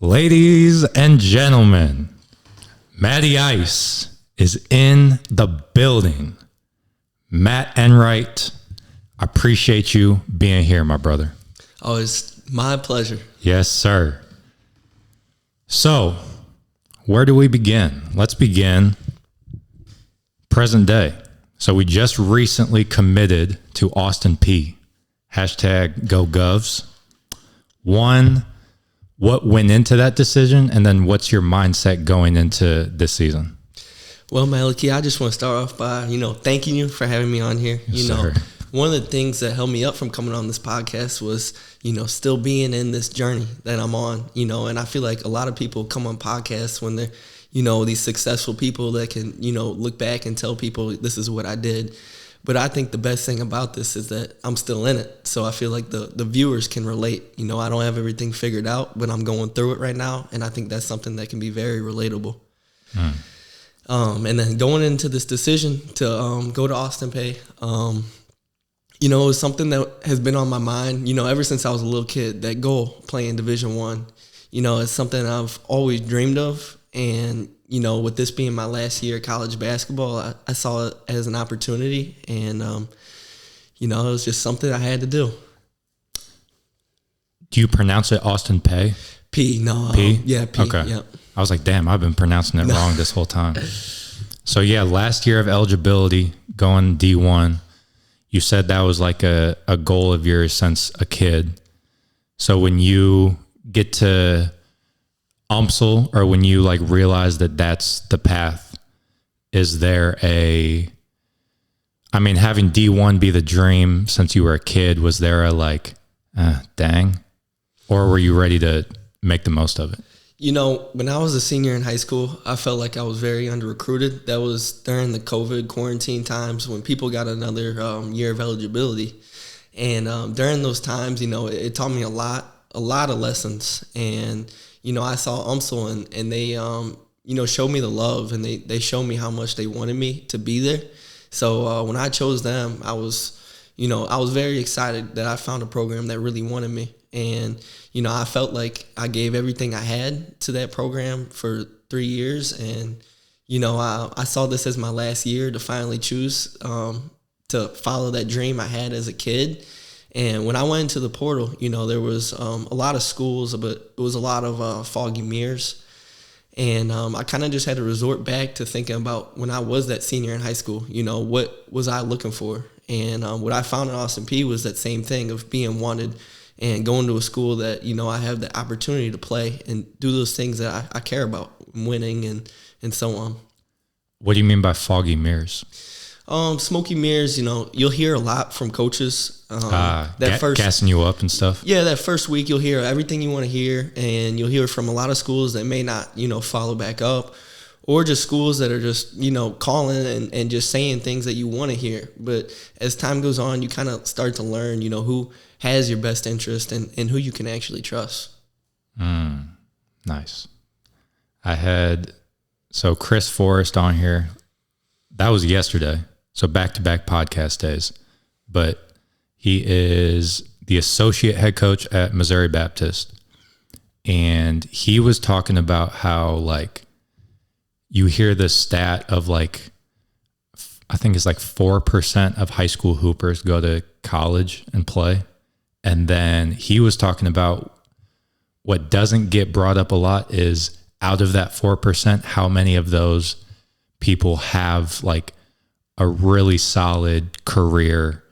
Ladies and gentlemen, Matty Ice is in the building. Matt Enright, I appreciate you being here, my brother. Oh, it's my pleasure. Yes, sir. So, where do we begin? Let's begin present day. So we just recently committed to Austin Peay. #GoGovs. One, what went into that decision? And then what's your mindset going into this season? Well, Maliki, I just want to start off by, thanking you for having me on here. Yes, sir. One of the things that held me up from coming on this podcast was, still being in this journey that I'm on, and I feel like a lot of people come on podcasts when they're, these successful people that can, look back and tell people this is what I did. But I think the best thing about this is that I'm still in it. So I feel like the viewers can relate. I don't have everything figured out, but I'm going through it right now. And I think that's something that can be very relatable. And then going into this decision to go to Austin Peay, it was something that has been on my mind, ever since I was a little kid, that goal, playing Division I. It's something I've always dreamed of. And, with this being my last year of college basketball, I saw it as an opportunity. And, it was just something I had to do. Do you pronounce it Austin Peay? P, no. P? Yeah, P, okay. Yep. I was like, damn, I've been pronouncing it wrong this whole time. So, yeah, last year of eligibility, going D1, you said that was like a goal of yours since a kid. So when you get to UMSL, or when you realize that that's the path, is there having D1 be the dream since you were a kid, was there a dang, or were you ready to make the most of it? When I was a senior in high school, I felt like I was very under-recruited. That was during the COVID quarantine times when people got another year of eligibility. And during those times, it taught me a lot of lessons. And I saw UMSL and they, showed me the love, and they showed me how much they wanted me to be there. So when I chose them, I was very excited that I found a program that really wanted me. And, I felt like I gave everything I had to that program for 3 years. And, I saw this as my last year to finally choose to follow that dream I had as a kid. And when I went into the portal, there was a lot of schools, but it was a lot of foggy mirrors. And I kind of just had to resort back to thinking about when I was that senior in high school, what was I looking for? And what I found in Austin Peay was that same thing of being wanted and going to a school that, I have the opportunity to play and do those things that I care about, winning and so on. What do you mean by foggy mirrors? Smoky mirrors, you'll hear a lot from coaches. Gassing you up and stuff. Yeah, that first week you'll hear everything you want to hear, and you'll hear from a lot of schools that may not, follow back up, or just schools that are just, calling and just saying things that you want to hear. But as time goes on, you kind of start to learn, who has your best interest and who you can actually trust. Nice. I had Chris Forrest on here. That was yesterday. So back-to-back podcast days. But he is the associate head coach at Missouri Baptist. And he was talking about how, you hear this stat of, I think it's 4% of high school hoopers go to college and play. And then he was talking about what doesn't get brought up a lot is out of that 4%, how many of those people have a really solid career,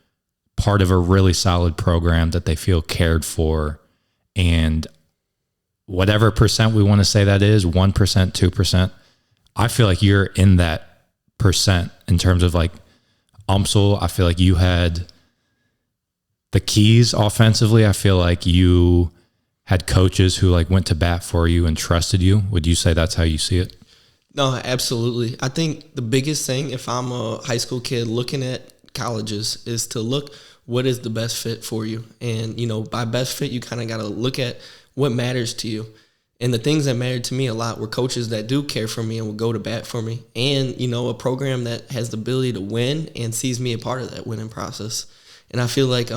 part of a really solid program that they feel cared for. And whatever percent we want to say that is, 1%, 2%, I feel like you're in that percent in terms of UMSL. I feel like you had the keys offensively. I feel like you had coaches who went to bat for you and trusted you. Would you say that's how you see it? No, absolutely. I think the biggest thing, if I'm a high school kid looking at colleges, is to look what is the best fit for you. And, by best fit, you kind of got to look at what matters to you. And the things that mattered to me a lot were coaches that do care for me and will go to bat for me. And, a program that has the ability to win and sees me a part of that winning process. And I feel like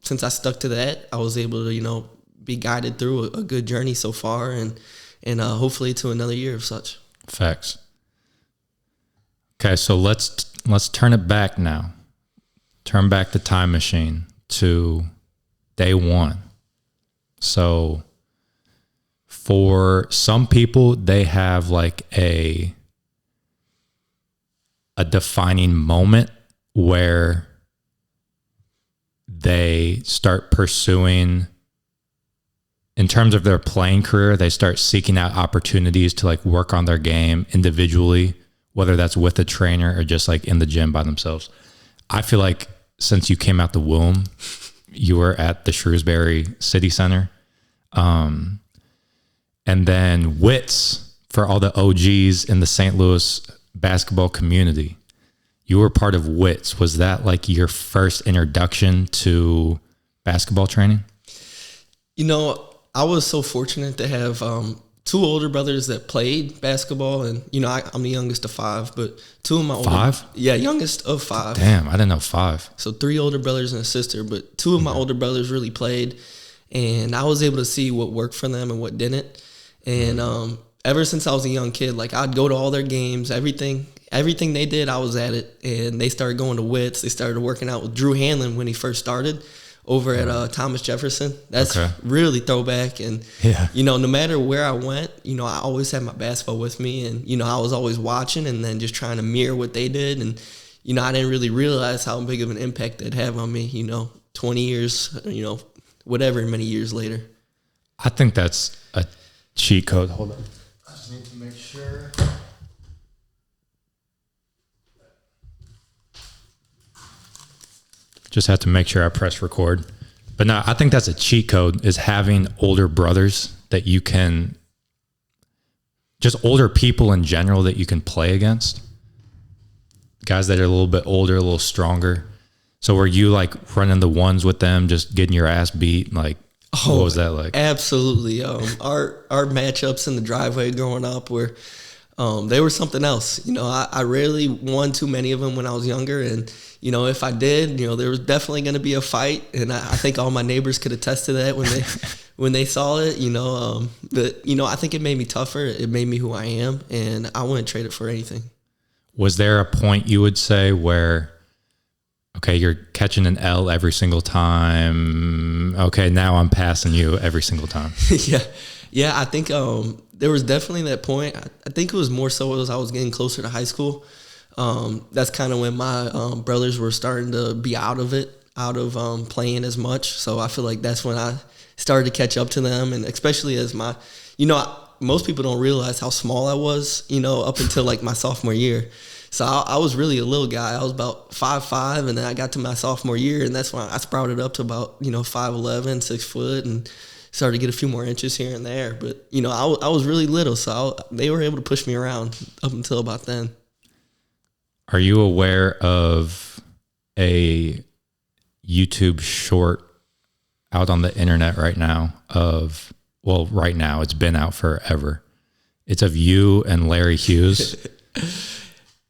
since I stuck to that, I was able to, be guided through a good journey so far, and hopefully to another year of such. Facts. Okay, so let's turn it back now. Turn back the time machine to day one. So for some people, they have like a defining moment where they start pursuing, in terms of their playing career, they start seeking out opportunities to like work on their game individually, whether that's with a trainer or just like in the gym by themselves. I feel like since you came out the womb, you were at the Shrewsbury City Center. And then WITTS, for all the OGs in the St. Louis basketball community, you were part of WITTS. Was that like your first introduction to basketball training? You know, I was so fortunate to have two older brothers that played basketball, and you know, I'm the youngest of five, but two of my youngest of five. Damn, I didn't know five. So 3 older brothers and a sister, but 2 of my older brothers really played, and I was able to see what worked for them and what didn't. And ever since I was a young kid, like I'd go to all their games, everything they did, I was at it. And they started going to WITTS. They started working out with Drew Hanlen when he first started over at Thomas Jefferson. That's really throwback. And, you know, no matter where I went, you know, I always had my basketball with me. And, you know, I was always watching and then just trying to mirror what they did. And, you know, I didn't really realize how big of an impact they'd have on me, you know, 20 years, you know, whatever many years later. I think that's a cheat code. Hold on. I just need to make sure. Just have to make sure I press record. But no, I think that's a cheat code, is having older brothers that you can, just older people in general that you can play against. Guys that are a little bit older, a little stronger. So were you like running the ones with them, just getting your ass beat? Like, what was that like? Absolutely. Our matchups in the driveway growing up were, they were something else. You know, I rarely won too many of them when I was younger. And, you know, if I did, you know, there was definitely going to be a fight. And I think all my neighbors could attest to that when they saw it, you know. But, you know, I think it made me tougher. It made me who I am. And I wouldn't trade it for anything. Was there a point you would say where, okay, you're catching an L every single time. Okay, now I'm passing you every single time. Yeah. I think there was definitely that point. I think it was more so as I was getting closer to high school. That's kind of when my brothers were starting to be out of playing as much. So I feel like that's when I started to catch up to them, and especially as most people don't realize how small I was, you know, up until like my sophomore year. So I was really a little guy. I was about 5'5", and then I got to my sophomore year, and that's when I sprouted up to about, you know, 5'11", 6 foot, and started to get a few more inches here and there. But, you know, I was really little, so they were able to push me around up until about then. Are you aware of a YouTube short out on the internet right now right now, it's been out forever. It's of you and Larry Hughes.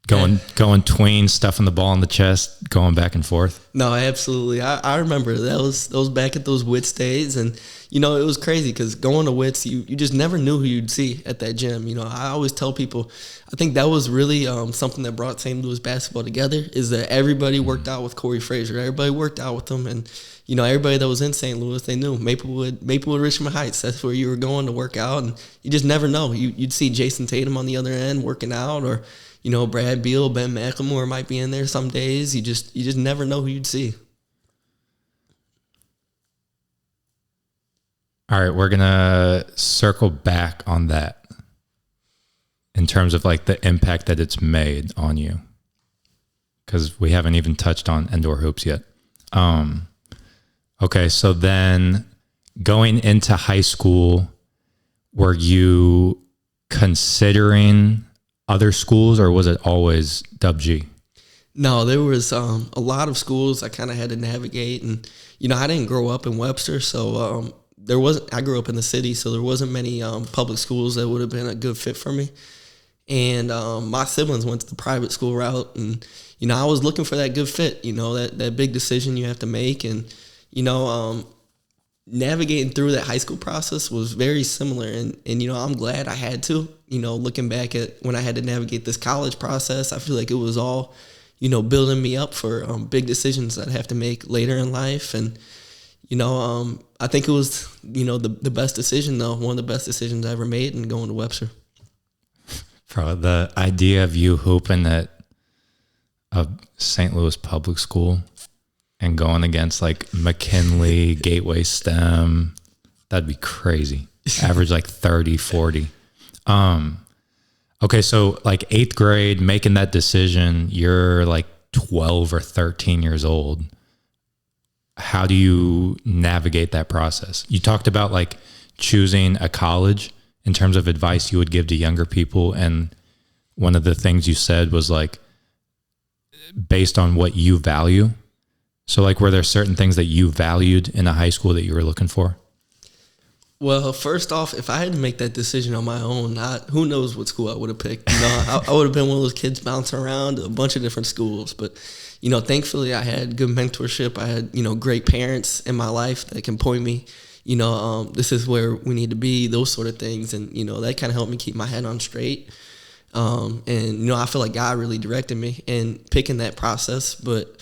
Going tween, stuffing the ball in the chest, going back and forth. No, absolutely. I remember that was back at those WITTS days, and you know, it was crazy because going to WITTS, you just never knew who you'd see at that gym. You know, I always tell people, I think that was really something that brought St. Louis basketball together, is that everybody worked out with Corey Frazier. Everybody worked out with him, and you know, everybody that was in St. Louis, they knew Maplewood, Richmond Heights. That's where you were going to work out, and you just never know. You'd see Jason Tatum on the other end working out, or you know, Brad Beal, Ben McLemore might be in there some days. You just never know who you'd see. All right, we're going to circle back on that in terms of like the impact that it's made on you, because we haven't even touched on indoor hoops yet. Okay, so then going into high school, were you considering other schools, or was it always WG? No, there was a lot of schools I kind of had to navigate, and you know, I didn't grow up in Webster, so I grew up in the city, so there wasn't many public schools that would have been a good fit for me. And my siblings went to the private school route, and you know, I was looking for that good fit, you know, that big decision you have to make. And you know, navigating through that high school process was very similar. And, I'm glad I had to, looking back at when I had to navigate this college process, I feel like it was all, building me up for big decisions I'd have to make later in life. And, I think it was, the best decision, though, one of the best decisions I ever made in going to Webster. Bro, the idea of you hooping at a St. Louis public school and going against like McKinley, Gateway STEM, that'd be crazy. Average like 30, 40. Okay, so like 8th grade, making that decision, you're like 12 or 13 years old. How do you navigate that process? You talked about like choosing a college in terms of advice you would give to younger people. And one of the things you said was like, based on what you value. So like, were there certain things that you valued in a high school that you were looking for? Well, first off, if I had to make that decision on my own, who knows what school I would have picked. I would have been one of those kids bouncing around a bunch of different schools. But, thankfully I had good mentorship. I had, great parents in my life that can point me, this is where we need to be, those sort of things. And, that kind of helped me keep my head on straight. And, I feel like God really directed me in picking that process. But,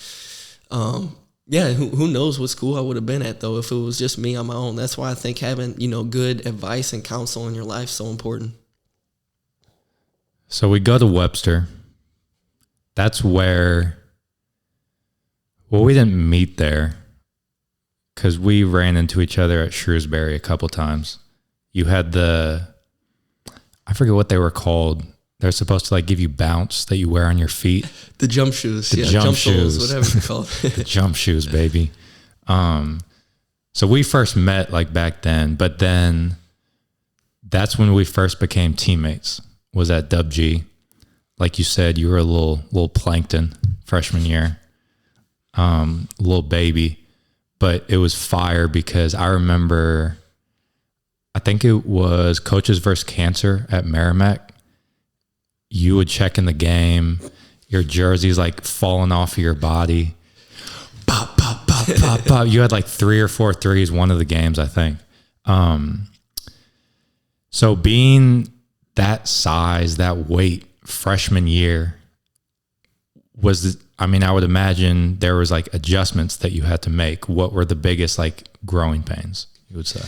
yeah, who knows what school I would have been at, though, if it was just me on my own. That's why I think having, good advice and counsel in your life is so important. So we go to Webster. That's where, well, we didn't meet there because we ran into each other at Shrewsbury a couple times. You had I forget what they were called. They're supposed to like give you bounce that you wear on your feet. The jump shoes. Jump shoes. Soles, whatever they're called. The jump shoes, baby. So we first met like back then, but then that's when we first became teammates, was at WG. Like you said, you were a little plankton freshman year, little baby, but it was fire because I remember, I think it was Coaches vs. Cancer at Merrimack. You would check in the game, your jersey's like falling off of your body. Pop, pop, pop, pop, pop. You had like 3 or 4 threes one of the games, I think. So being that size, that weight, freshman year, I would imagine there was like adjustments that you had to make. What were the biggest like growing pains, you would say?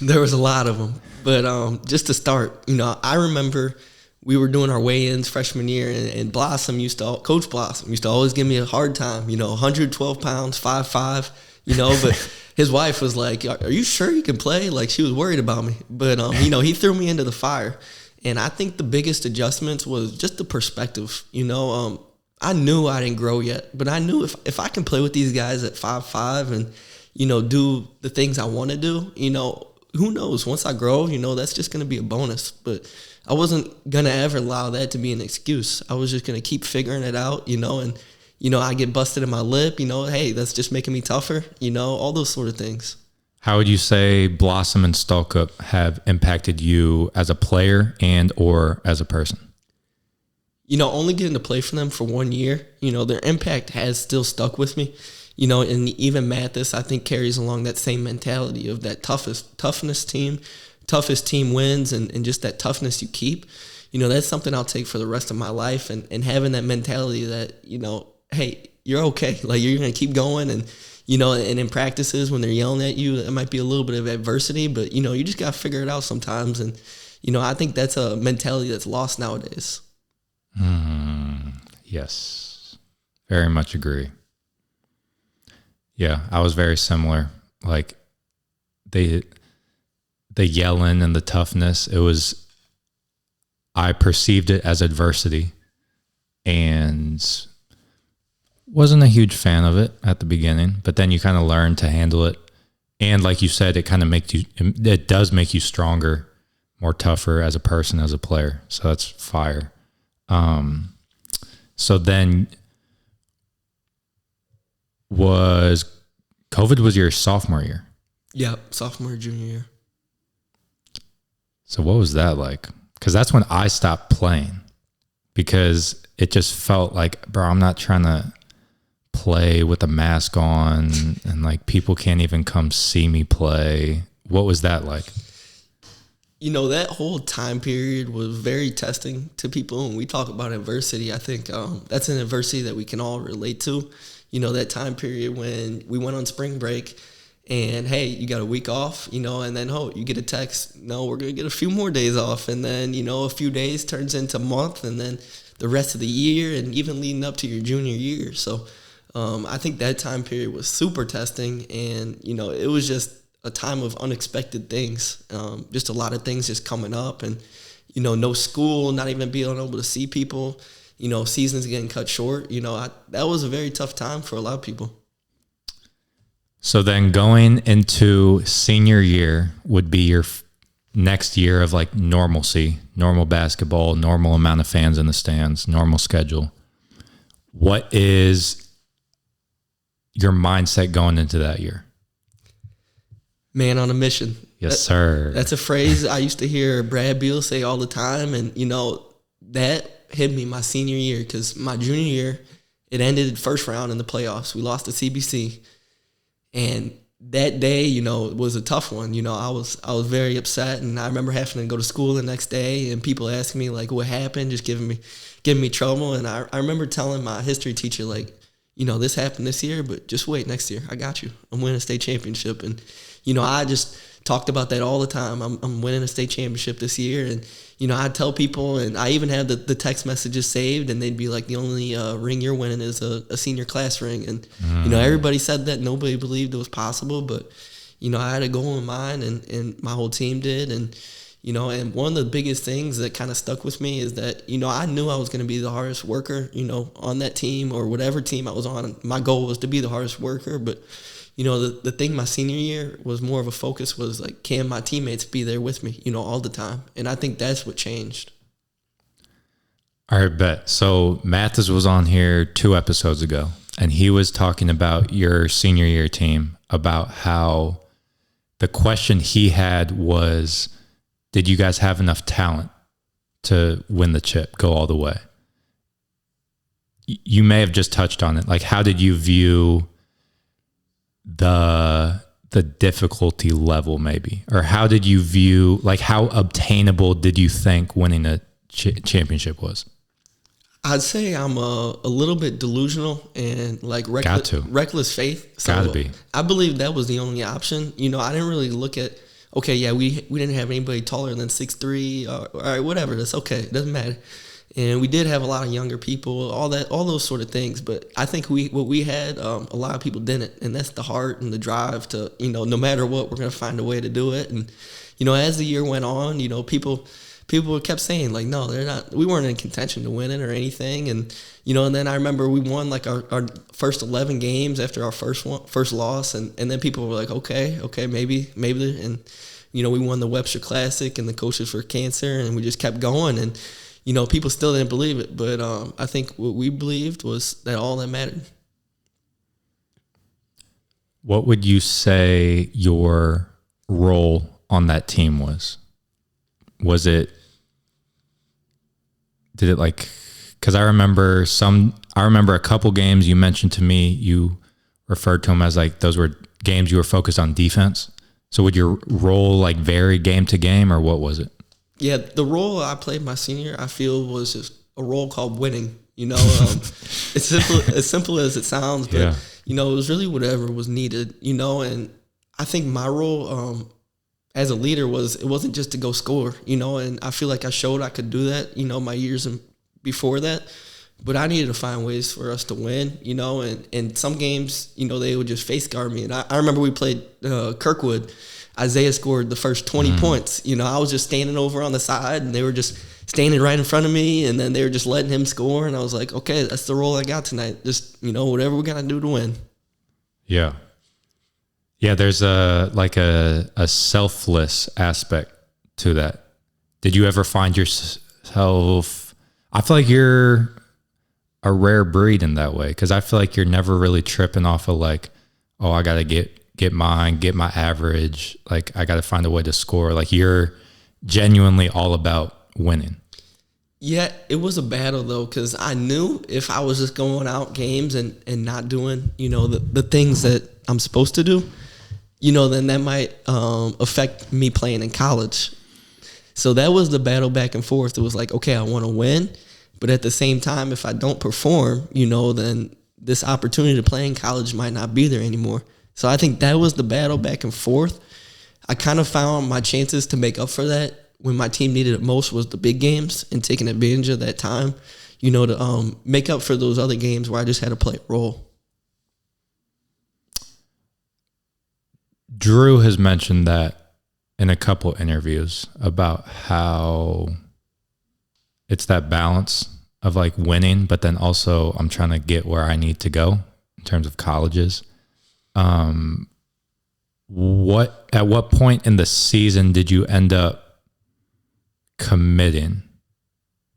There was a lot of them. But just to start, I remember we were doing our weigh-ins freshman year, and Coach Blossom used to always give me a hard time, 112 pounds, 5'5", but his wife was like, are you sure you can play? Like, she was worried about me. But, he threw me into the fire. And I think the biggest adjustments was just the perspective. I knew I didn't grow yet, but I knew if I can play with these guys at 5'5" and, do the things I want to do, who knows? Once I grow, that's just going to be a bonus. But I wasn't going to ever allow that to be an excuse. I was just going to keep figuring it out, and, I get busted in my lip, hey, that's just making me tougher, all those sort of things. How would you say Blossom and Stallcup have impacted you as a player and or as a person? Only getting to play for them for 1 year, their impact has still stuck with me. And even Mathis, I think, carries along that same mentality of that toughest team wins, and just that toughness you keep. That's something I'll take for the rest of my life, and having that mentality that, hey, you're okay. Like, you're going to keep going, and, and in practices when they're yelling at you, it might be a little bit of adversity, but, you just got to figure it out sometimes. And, I think that's a mentality that's lost nowadays. Yes, very much agree. Yeah, I was very similar. Like, the yelling and the toughness, I perceived it as adversity and wasn't a huge fan of it at the beginning, but then you kind of learn to handle it. And like you said, it does make you stronger, more tougher as a person, as a player. So that's fire. So then COVID was your sophomore year? Yeah, sophomore, junior year. So what was that like? Because that's when I stopped playing, because it just felt like, bro, I'm not trying to play with a mask on and like people can't even come see me play. What was that like? You know, that whole time period was very testing to people. When we talk about adversity, I think that's an adversity that we can all relate to. You know, that time period when we went on spring break and, hey, you got a week off, you know, and then, you get a text, no, we're going to get a few more days off. And then, you know, a few days turns into a month and then the rest of the year and even leading up to your junior year. So I think that time period was super testing. And, you know, it was just a time of unexpected things, just a lot of things just coming up and, you know, no school, not even being able to see people, you know, seasons getting cut short. You know, that was a very tough time for a lot of people. So then going into senior year would be your next year of like normalcy, normal basketball, normal amount of fans in the stands, normal schedule. What is your mindset going into that year? Man on a mission. Yes, sir. That's a phrase I used to hear Brad Beal say all the time. And, you know, that hit me my senior year because my junior year, it ended first round in the playoffs. We lost to CBC. And that day, you know, was a tough one. You know, I was very upset. And I remember having to go to school the next day and people asking me, like, what happened, just giving me trouble. And I remember telling my history teacher, like, you know, this happened this year, but just wait next year. I got you. I'm winning a state championship. And, you know, I just talked about that all the time. I'm winning a state championship this year. And, you know, I'd tell people, and I even had the text messages saved, and they'd be like, the only ring you're winning is a senior class ring. And, you know, everybody said that. Nobody believed it was possible. But, you know, I had a goal in mind, and my whole team did. And, you know, and one of the biggest things that kind of stuck with me is that, you know, I knew I was going to be the hardest worker, you know, on that team or whatever team I was on. My goal was to be the hardest worker. But, you know, the thing my senior year was more of a focus was like, can my teammates be there with me, you know, all the time? And I think that's what changed. All right, bet. So Mathis was on here 2 episodes ago, and he was talking about your senior year team, about how the question he had was, did you guys have enough talent to win the chip, go all the way? You may have just touched on it. Like, how did you view the difficulty level maybe? Or how did you view, like, how obtainable did you think winning a championship was? I'd say I'm a little bit delusional and like reckless faith. So Gotta be. I believe that was the only option. You know, I didn't really look at, okay, yeah, we didn't have anybody taller than 6'3", all right, whatever. That's okay. It doesn't matter. And we did have a lot of younger people, all those sort of things. But I think what we had, a lot of people didn't. And that's the heart and the drive to, you know, no matter what, we're going to find a way to do it. And, you know, as the year went on, you know, people kept saying, like, no, we weren't in contention to win it or anything. And, you know, and then I remember we won like our first 11 games after our first loss. And then people were like, okay, maybe. And, you know, we won the Webster Classic and the Coaches for Cancer, and we just kept going. And, you know, people still didn't believe it. But I think what we believed was that all that mattered. What would you say your role on that team was? Did it like, because I remember a couple games you mentioned to me, you referred to them as like, those were games you were focused on defense. So would your role like vary game to game, or what was it? Yeah, the role I played my senior, I feel, was just a role called winning. You know, it's as simple as it sounds, but, you know, it was really whatever was needed, you know, and I think my role as a leader it wasn't just to go score, you know, and I feel like I showed I could do that, you know, my years before that, but I needed to find ways for us to win, you know, and some games, you know, they would just face guard me. And I remember we played Kirkwood. Isaiah scored the first 20 points. You know, I was just standing over on the side, and they were just standing right in front of me, and then they were just letting him score. And I was like, okay, that's the role I got tonight. Just, you know, whatever we got to do to win. Yeah. Yeah, there's a selfless aspect to that. Did you ever find yourself, I feel like you're a rare breed in that way, because I feel like you're never really tripping off of like, oh, I got to get mine, get my average. Like, I got to find a way to score. Like, you're genuinely all about winning. Yeah, it was a battle though, because I knew if I was just going out games and not doing, the things that I'm supposed to do, then that might affect me playing in college. So that was the battle back and forth. It was like, okay, I want to win, but at the same time, if I don't perform, then this opportunity to play in college might not be there anymore. So I think that was the battle back and forth. I kind of found my chances to make up for that when my team needed it most was the big games and taking advantage of that time, to make up for those other games where I just had to play a role. Drew has mentioned that in a couple interviews about how it's that balance of like winning, but then also I'm trying to get where I need to go in terms of colleges. At what point in the season did you end up committing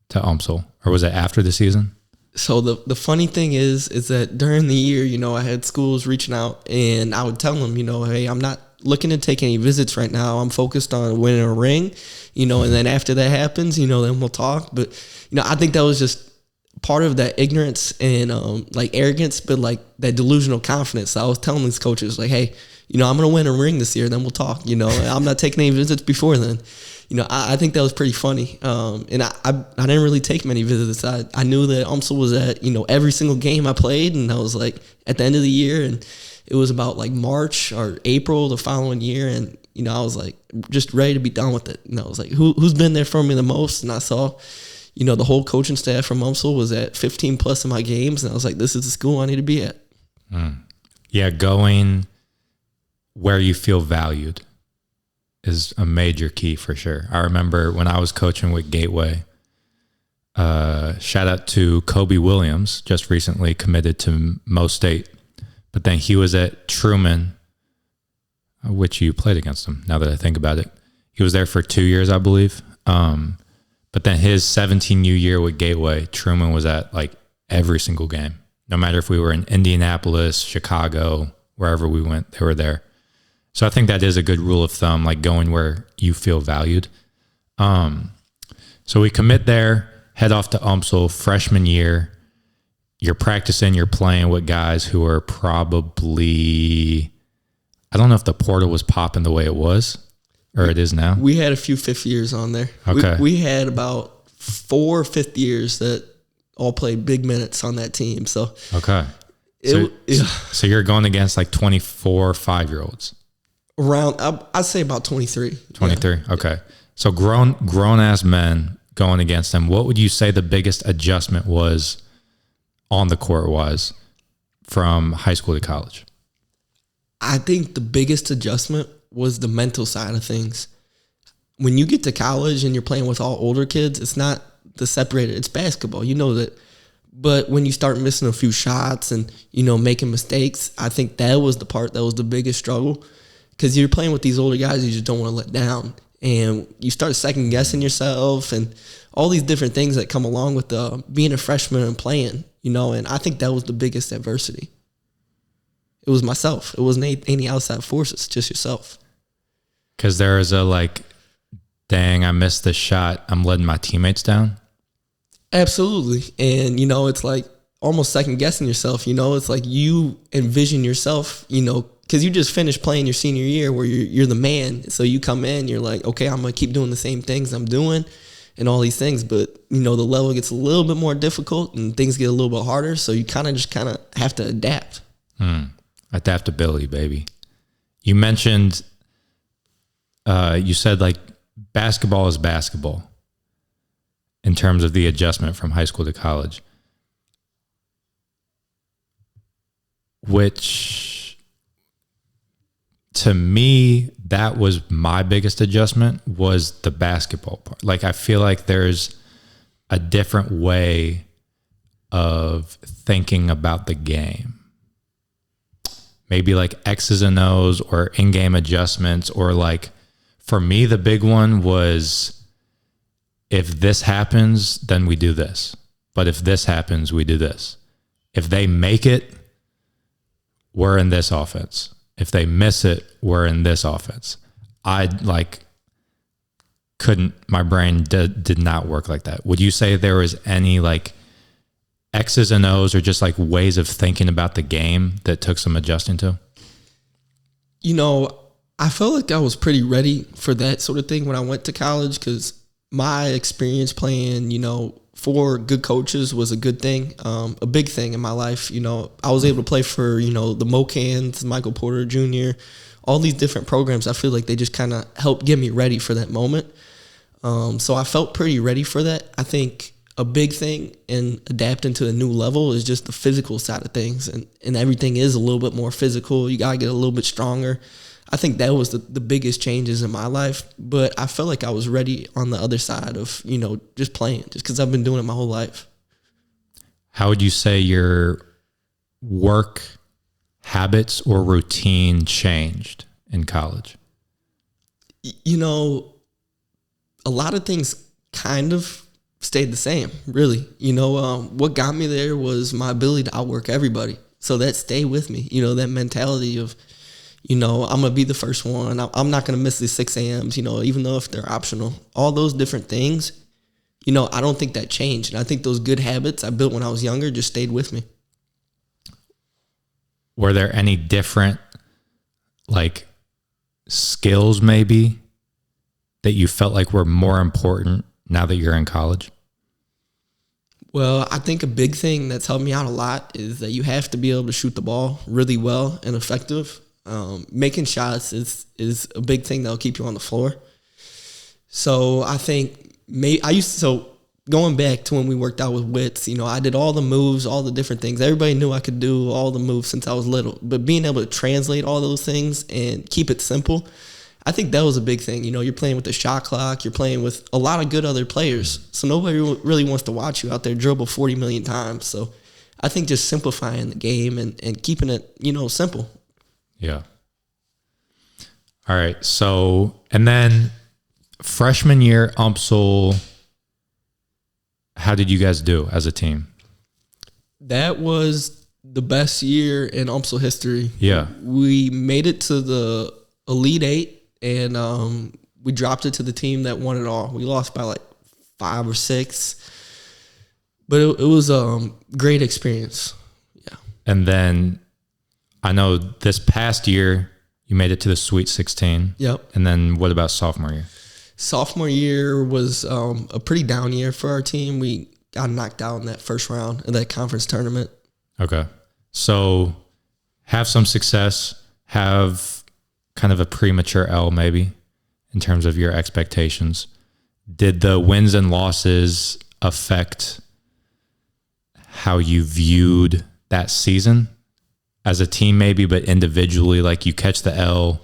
to UMSL, or was it after the season? So the funny thing is that during the year, I had schools reaching out and I would tell them, hey, I'm not looking to take any visits right now. I'm focused on winning a ring, and then after that happens, then we'll talk. But, I think that was just part of that ignorance and like arrogance, but like that delusional confidence. So I was telling these coaches like, hey, I'm going to win a ring this year. Then we'll talk, I'm not taking any visits before then. I think that was pretty funny. And I didn't really take many visits. I knew that UMSL was at, every single game I played. And I was like at the end of the year, and it was about like March or April the following year. And, I was like just ready to be done with it. And I was like, who's been there for me the most? And I saw, the whole coaching staff from UMSL was at 15 plus of my games. And I was like, this is the school I need to be at. Yeah, going where you feel valued is a major key for sure. I remember when I was coaching with Gateway, shout out to Kobe Williams, just recently committed to Mo State, but then he was at Truman, which you played against him now that I think about it. He was there for 2 years, I believe. But then his 17U year with Gateway, Truman was at like every single game. No matter if we were in Indianapolis, Chicago, wherever we went, they were there. So I think that is a good rule of thumb, like going where you feel valued. So we commit there, head off to UMSL freshman year. You're practicing, you're playing with guys who are probably, I don't know if the portal was popping the way it was or it is now. We had a few fifth years on there. Okay. We had about 4 fifth years that all played big minutes on that team. So okay. So you're going against like 24 5-year-olds. Around, I'd say about 23. 23. Yeah. Okay. So grown ass men going against them. What would you say the biggest adjustment was on the court wise from high school to college? I think the biggest adjustment was the mental side of things. When you get to college and you're playing with all older kids, it's not the separated, it's basketball. You know that. But when you start missing a few shots and, making mistakes, I think that was the part that was the biggest struggle. Because you're playing with these older guys you just don't want to let down. And you start second guessing yourself and all these different things that come along with being a freshman and playing, and I think that was the biggest adversity. It was myself. It wasn't any outside forces, just yourself. Because there is a like, dang, I missed this shot. I'm letting my teammates down. Absolutely. And, it's like almost second guessing yourself. It's like you envision yourself, because you just finished playing your senior year where you're the man. So you come in, you're like, okay, I'm going to keep doing the same things I'm doing and all these things. But, the level gets a little bit more difficult and things get a little bit harder. So you kind of have to adapt. Adaptability, baby. You mentioned, you said like basketball is basketball in terms of the adjustment from high school to college, which to me, that was my biggest adjustment was the basketball part. Like, I feel like there's a different way of thinking about the game. Maybe like X's and O's or in-game adjustments, or like for me, the big one was if this happens, then we do this. But if this happens, we do this. If they make it, we're in this offense. If they miss it, we're in this offense. my brain did not work like that. Would you say there was any like X's and O's or just like ways of thinking about the game that took some adjusting to? I felt like I was pretty ready for that sort of thing when I went to college, because my experience playing, for good coaches was a good thing, a big thing in my life. I was able to play for, the Mocans, Michael Porter Jr., all these different programs. I feel like they just kind of helped get me ready for that moment. So I felt pretty ready for that. I think a big thing in adapting to a new level is just the physical side of things. And everything is a little bit more physical. You got to get a little bit stronger. I think that was the biggest changes in my life. But I felt like I was ready on the other side of, just playing, just because I've been doing it my whole life. How would you say your work habits or routine changed in college? A lot of things kind of stayed the same, really. What got me there was my ability to outwork everybody. So that stayed with me, that mentality of, I'm going to be the first one. I'm not going to miss the 6 a.m.s, even though if they're optional. All those different things, I don't think that changed. And I think those good habits I built when I was younger just stayed with me. Were there any different, like, skills maybe that you felt like were more important now that you're in college? Well, I think a big thing that's helped me out a lot is that you have to be able to shoot the ball really well and effective. Making shots is a big thing that'll keep you on the floor. So I think going back to when we worked out with WITTS, I did all the moves, all the different things. Everybody knew I could do all the moves since I was little. But being able to translate all those things and keep it simple, I think that was a big thing. You're playing with the shot clock. You're playing with a lot of good other players. So nobody really wants to watch you out there dribble 40 million times. So I think just simplifying the game and keeping it, simple. Yeah. All right. So, and then freshman year, UMSL, how did you guys do as a team? That was the best year in UMSL history. Yeah. We made it to the Elite Eight, and we dropped it to the team that won it all. We lost by like 5 or 6, but it was a great experience. Yeah. And then I know this past year you made it to the Sweet 16. Yep. And then what about sophomore year? Sophomore year was a pretty down year for our team. We got knocked out in that first round of that conference tournament. Okay. So have some success, have kind of a premature L maybe in terms of your expectations. Did the wins and losses affect how you viewed that season as a team maybe, but individually, like you catch the L,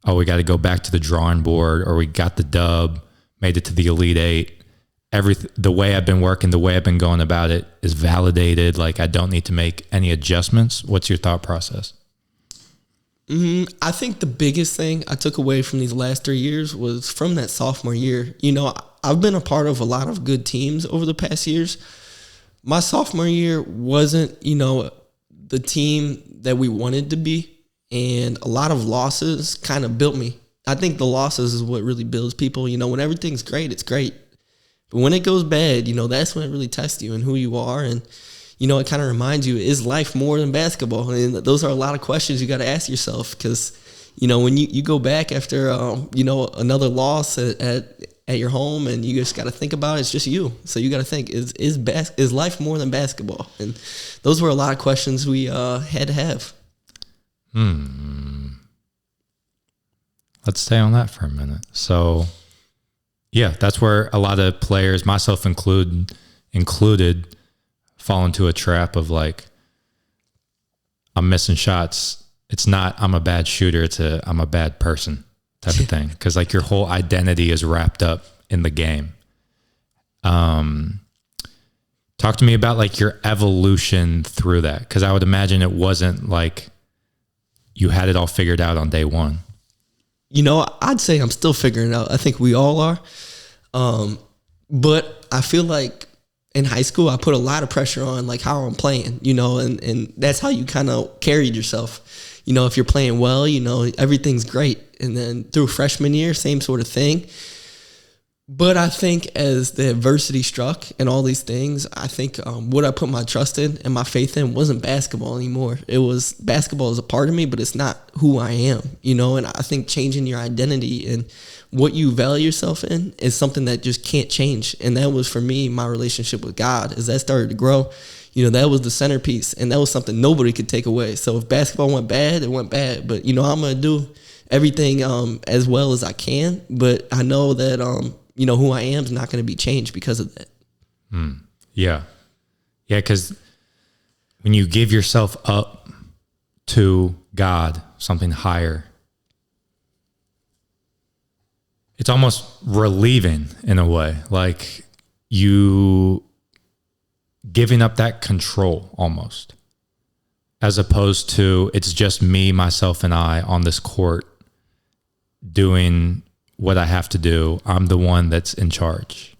oh, we got to go back to the drawing board, or we got the dub, made it to the Elite Eight. The way I've been working, the way I've been going about it is validated. Like I don't need to make any adjustments. What's your thought process? I think the biggest thing I took away from these last 3 years was from that sophomore year. I've been a part of a lot of good teams over the past years. My sophomore year wasn't, the team that we wanted to be, and a lot of losses kind of built me. I think the losses is what really builds people. When everything's great, it's great. But when it goes bad, that's when it really tests you and who you are. And, it kind of reminds you, is life more than basketball? And those are a lot of questions you got to ask yourself, because, when you go back after, another loss at your home, and you just got to think about it, it's just you. So you got to think, is life more than basketball? And those were a lot of questions we had to have. Let's stay on that for a minute. So, yeah, that's where a lot of players, myself included, fall into a trap of like, I'm missing shots. It's not I'm a bad shooter. It's I'm a bad person type of thing. Because like your whole identity is wrapped up in the game. Talk to me about like your evolution through that. Because I would imagine it wasn't like you had it all figured out on day one. I'd say I'm still figuring it out. I think we all are. But I feel like in high school, I put a lot of pressure on like how I'm playing, and that's how you kind of carried yourself. If you're playing well, everything's great. And then through freshman year, same sort of thing. But I think as the adversity struck and all these things, I think what I put my trust in and my faith in wasn't basketball anymore. It was basketball is a part of me, but it's not who I am, and I think changing your identity and what you value yourself in is something that just can't change. And that was, for me, my relationship with God. As that started to grow, that was the centerpiece, and that was something nobody could take away. So if basketball went bad, it went bad. But, I'm going to do everything as well as I can. But I know that, who I am is not going to be changed because of that. Yeah. Yeah, because when you give yourself up to God, something higher, it's almost relieving in a way. Like you giving up that control almost, as opposed to it's just me, myself, and I on this court doing what I have to do. I'm the one that's in charge.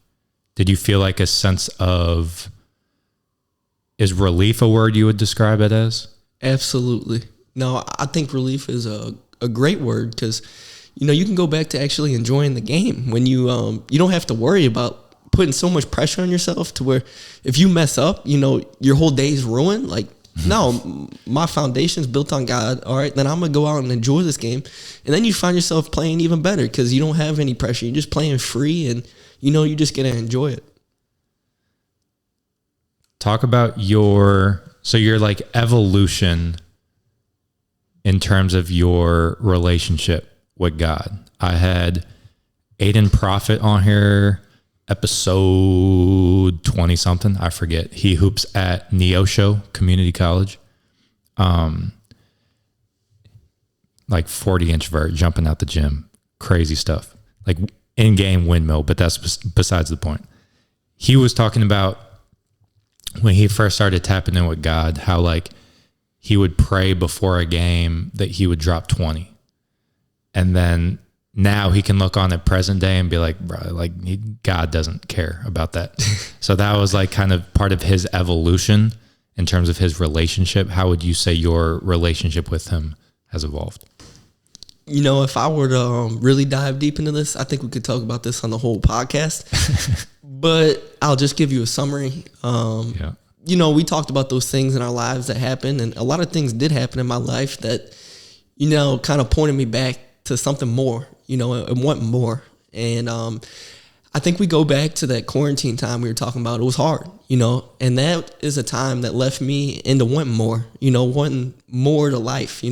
Did you feel like a sense of, is relief a word you would describe it as? Absolutely. No, I think relief is a great word, because, you can go back to actually enjoying the game when you don't have to worry about putting so much pressure on yourself to where if you mess up, your whole day's ruined. Like, no, my foundation's built on God. All right, then I'm going to go out and enjoy this game. And then you find yourself playing even better because you don't have any pressure. You're just playing free, and, you just get to enjoy it. Talk about your like evolution in terms of your relationship with God. I had Aiden Prophet on here, episode 20 something, I forget. He hoops at Neosho Community College. Like 40-inch vert, jumping out the gym, crazy stuff, like in-game windmill, but that's besides the point. He was talking about when he first started tapping in with God, how like he would pray before a game that he would drop 20. And then now he can look on at present day and be like, bro, like God doesn't care about that. So that was like kind of part of his evolution in terms of his relationship. How would you say your relationship with him has evolved? If I were to really dive deep into this, I think we could talk about this on the whole podcast. But I'll just give you a summary. We talked about those things in our lives that happened, and a lot of things did happen in my life that, kind of pointed me back to something more, and want more. And I think we go back to that quarantine time we were talking about. It was hard, and that is a time that left me into wanting more, wanting more to life,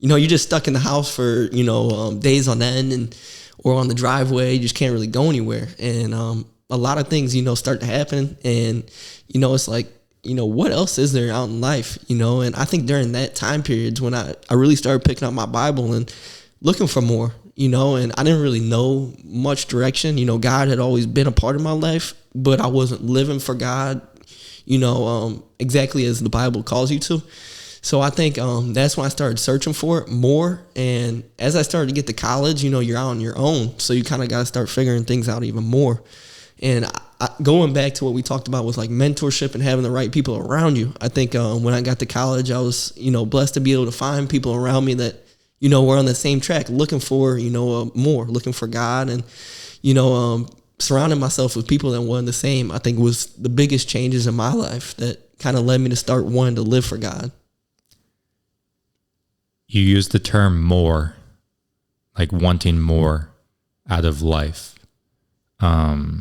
you're just stuck in the house for, days on end or on the driveway. You just can't really go anywhere. And a lot of things, start to happen. And, it's like, what else is there out in life, And I think during that time period when I really started picking up my Bible and looking for more, and I didn't really know much direction. God had always been a part of my life, but I wasn't living for God, exactly as the Bible calls you to. So I think that's when I started searching for it more. And as I started to get to college, you're out on your own. So you kind of got to start figuring things out even more. And going back to what we talked about with like mentorship and having the right people around you, I think when I got to college, I was, blessed to be able to find people around me that, were on the same track, looking for, more, looking for God. And, surrounding myself with people that wanted the same, I think was the biggest changes in my life that kind of led me to start wanting to live for God. You use the term more, like wanting more out of life. I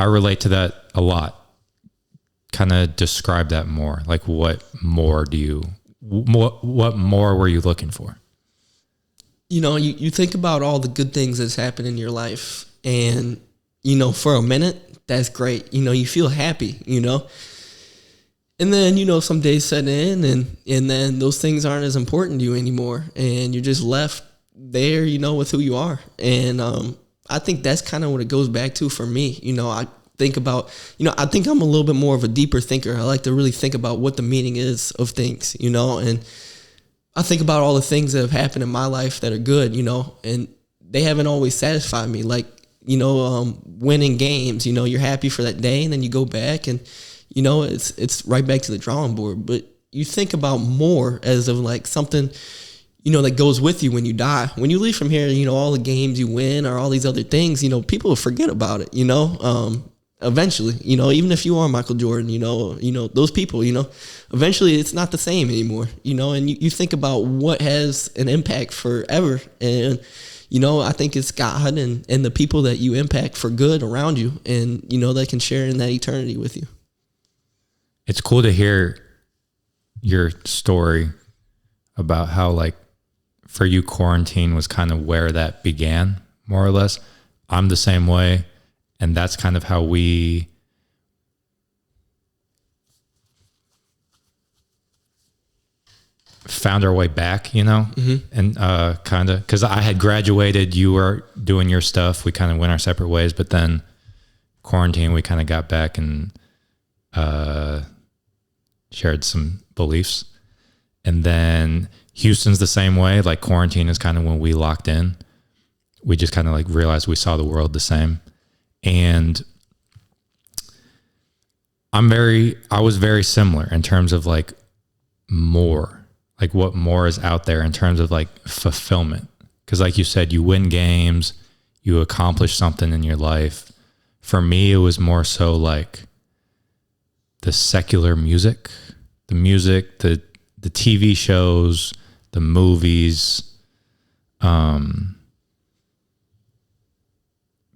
relate to that a lot. Kind of describe that more. Like what more were you looking for? You think about all the good things that's happened in your life, and, for a minute, that's great. You feel happy, And then, some days set in and then those things aren't as important to you anymore. And you're just left there, with who you are. And I think that's kind of what it goes back to for me. I think about, I think I'm a little bit more of a deeper thinker. I like to really think about what the meaning is of things, and I think about all the things that have happened in my life that are good, and they haven't always satisfied me. Like, winning games, you're happy for that day and then you go back and, it's right back to the drawing board. But you think about more as of like something, that goes with you when you die. When you leave from here, all the games you win or all these other things, people will forget about it, eventually, even if you are Michael Jordan, those people, eventually it's not the same anymore, and you think about what has an impact forever. And, I think it's God and the people that you impact for good around you and, that can share in that eternity with you. It's cool to hear your story about how, like, for you, quarantine was kind of where that began, more or less. I'm the same way. And that's kind of how we found our way back, and kind of, because I had graduated, you were doing your stuff. We kind of went our separate ways, but then quarantine, we kind of got back and shared some beliefs. And then Houston's the same way. Like, quarantine is kind of when we locked in. We just kind of like realized we saw the world the same. And I was very similar in terms of like more, like what more is out there in terms of like fulfillment. Because like you said, you win games, you accomplish something in your life. For me, it was more so like the secular music, the TV shows, the movies,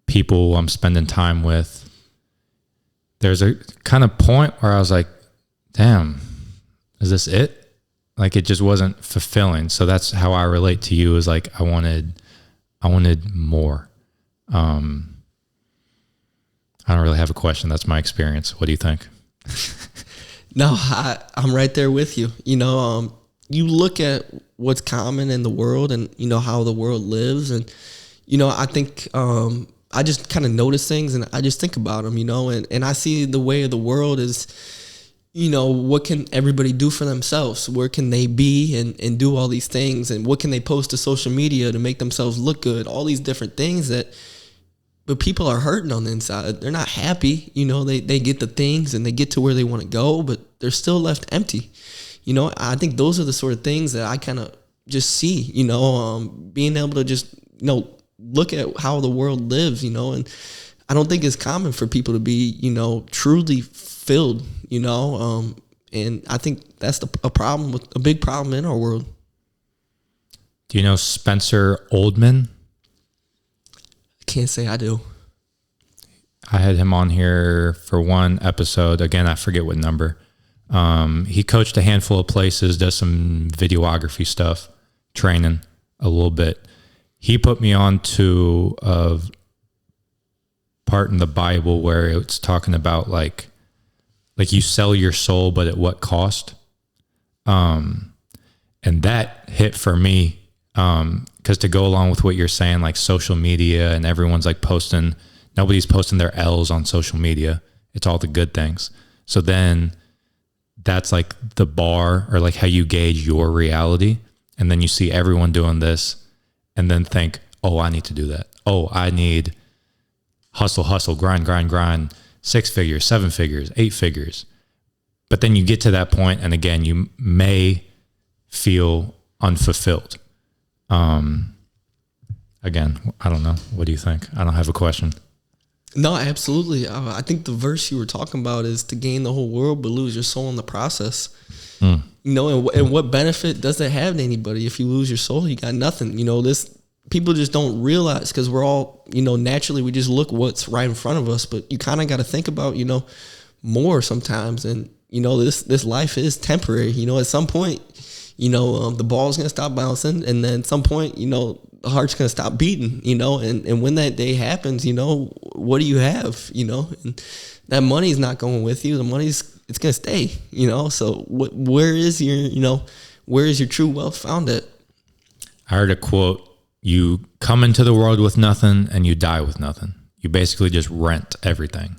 people I'm spending time with. There's a kind of point where I was like, damn, is this it? Like, it just wasn't fulfilling. So that's how I relate to you, is like, I wanted more. I don't really have a question. That's my experience. What do you think? No, I'm right there with you. You look at what's common in the world and, how the world lives. And, I think I just kind of notice things and I just think about them, and I see the way of the world is, what can everybody do for themselves? Where can they be and do all these things? And what can they post to social media to make themselves look good? All these different things but people are hurting on the inside. They're not happy. They get the things and they get to where they want to go, but they're still left empty. I think those are the sort of things that I kind of just see, being able to just, look at how the world lives, and I don't think it's common for people to be, truly filled, and I think that's a big problem in our world. Do you know Spencer Oldman? Can't say I do. I had him on here for one episode. Again, I forget what number. He coached a handful of places, does some videography stuff, training a little bit. He put me on to a part in the Bible where it's talking about like you sell your soul, but at what cost? And that hit for me. Because to go along with what you're saying, like social media and everyone's like posting, nobody's posting their L's on social media. It's all the good things. So then that's like the bar, or like how you gauge your reality. And then you see everyone doing this and then think, oh, I need to do that. Oh, I need hustle, grind, 6 figures, 7 figures, 8 figures. But then you get to that point, and again, you may feel unfulfilled. Again, I don't know. What do you think? I don't have a question. No, absolutely. I think the verse you were talking about is to gain the whole world, but lose your soul in the process. And what benefit does that have to anybody? If you lose your soul, you got nothing. This people just don't realize, because we're all, naturally we just look what's right in front of us, but you kind of got to think about, more sometimes. And, this life is temporary. At some point, the ball's going to stop bouncing, and then at some point, the heart's going to stop beating, and when that day happens, what do you have, and that money's not going with you. It's going to stay, so where is your true wealth found at? I heard a quote: you come into the world with nothing and you die with nothing. You basically just rent everything,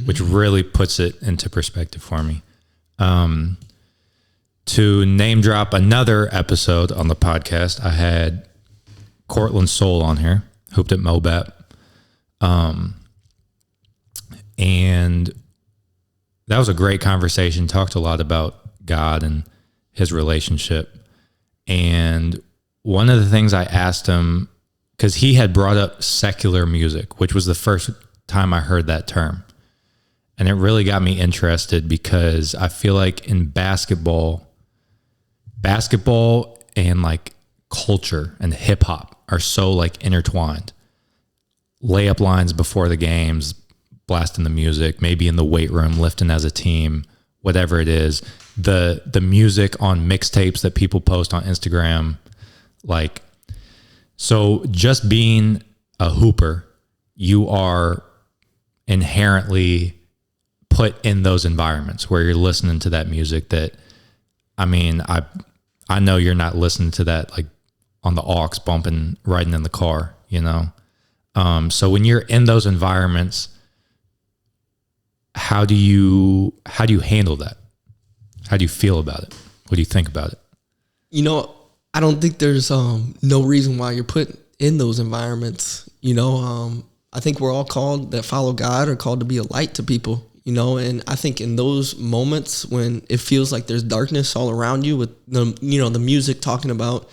which really puts it into perspective for me. To name drop another episode on the podcast, I had Cortland Soul on here, hooped at Mobap. And that was a great conversation. Talked a lot about God and his relationship. And one of the things I asked him, because he had brought up secular music, which was the first time I heard that term. And it really got me interested because I feel like in basketball and like culture and hip hop are so like intertwined. Layup lines before the games, blasting the music, maybe in the weight room, lifting as a team, whatever it is. The music on mixtapes that people post on Instagram, like, so just being a hooper, you are inherently put in those environments where you're listening to that music that, I mean, I know you're not listening to that like on the aux bumping, riding in the car, you know? So when you're in those environments, how do you handle that? How do you feel about it? What do you think about it? You know, I don't think there's no reason why you're put in those environments. You know, I think we're all called that follow God are called to be a light to people, you know, and I think in those moments when it feels like there's darkness all around you with the, you know, the music talking about,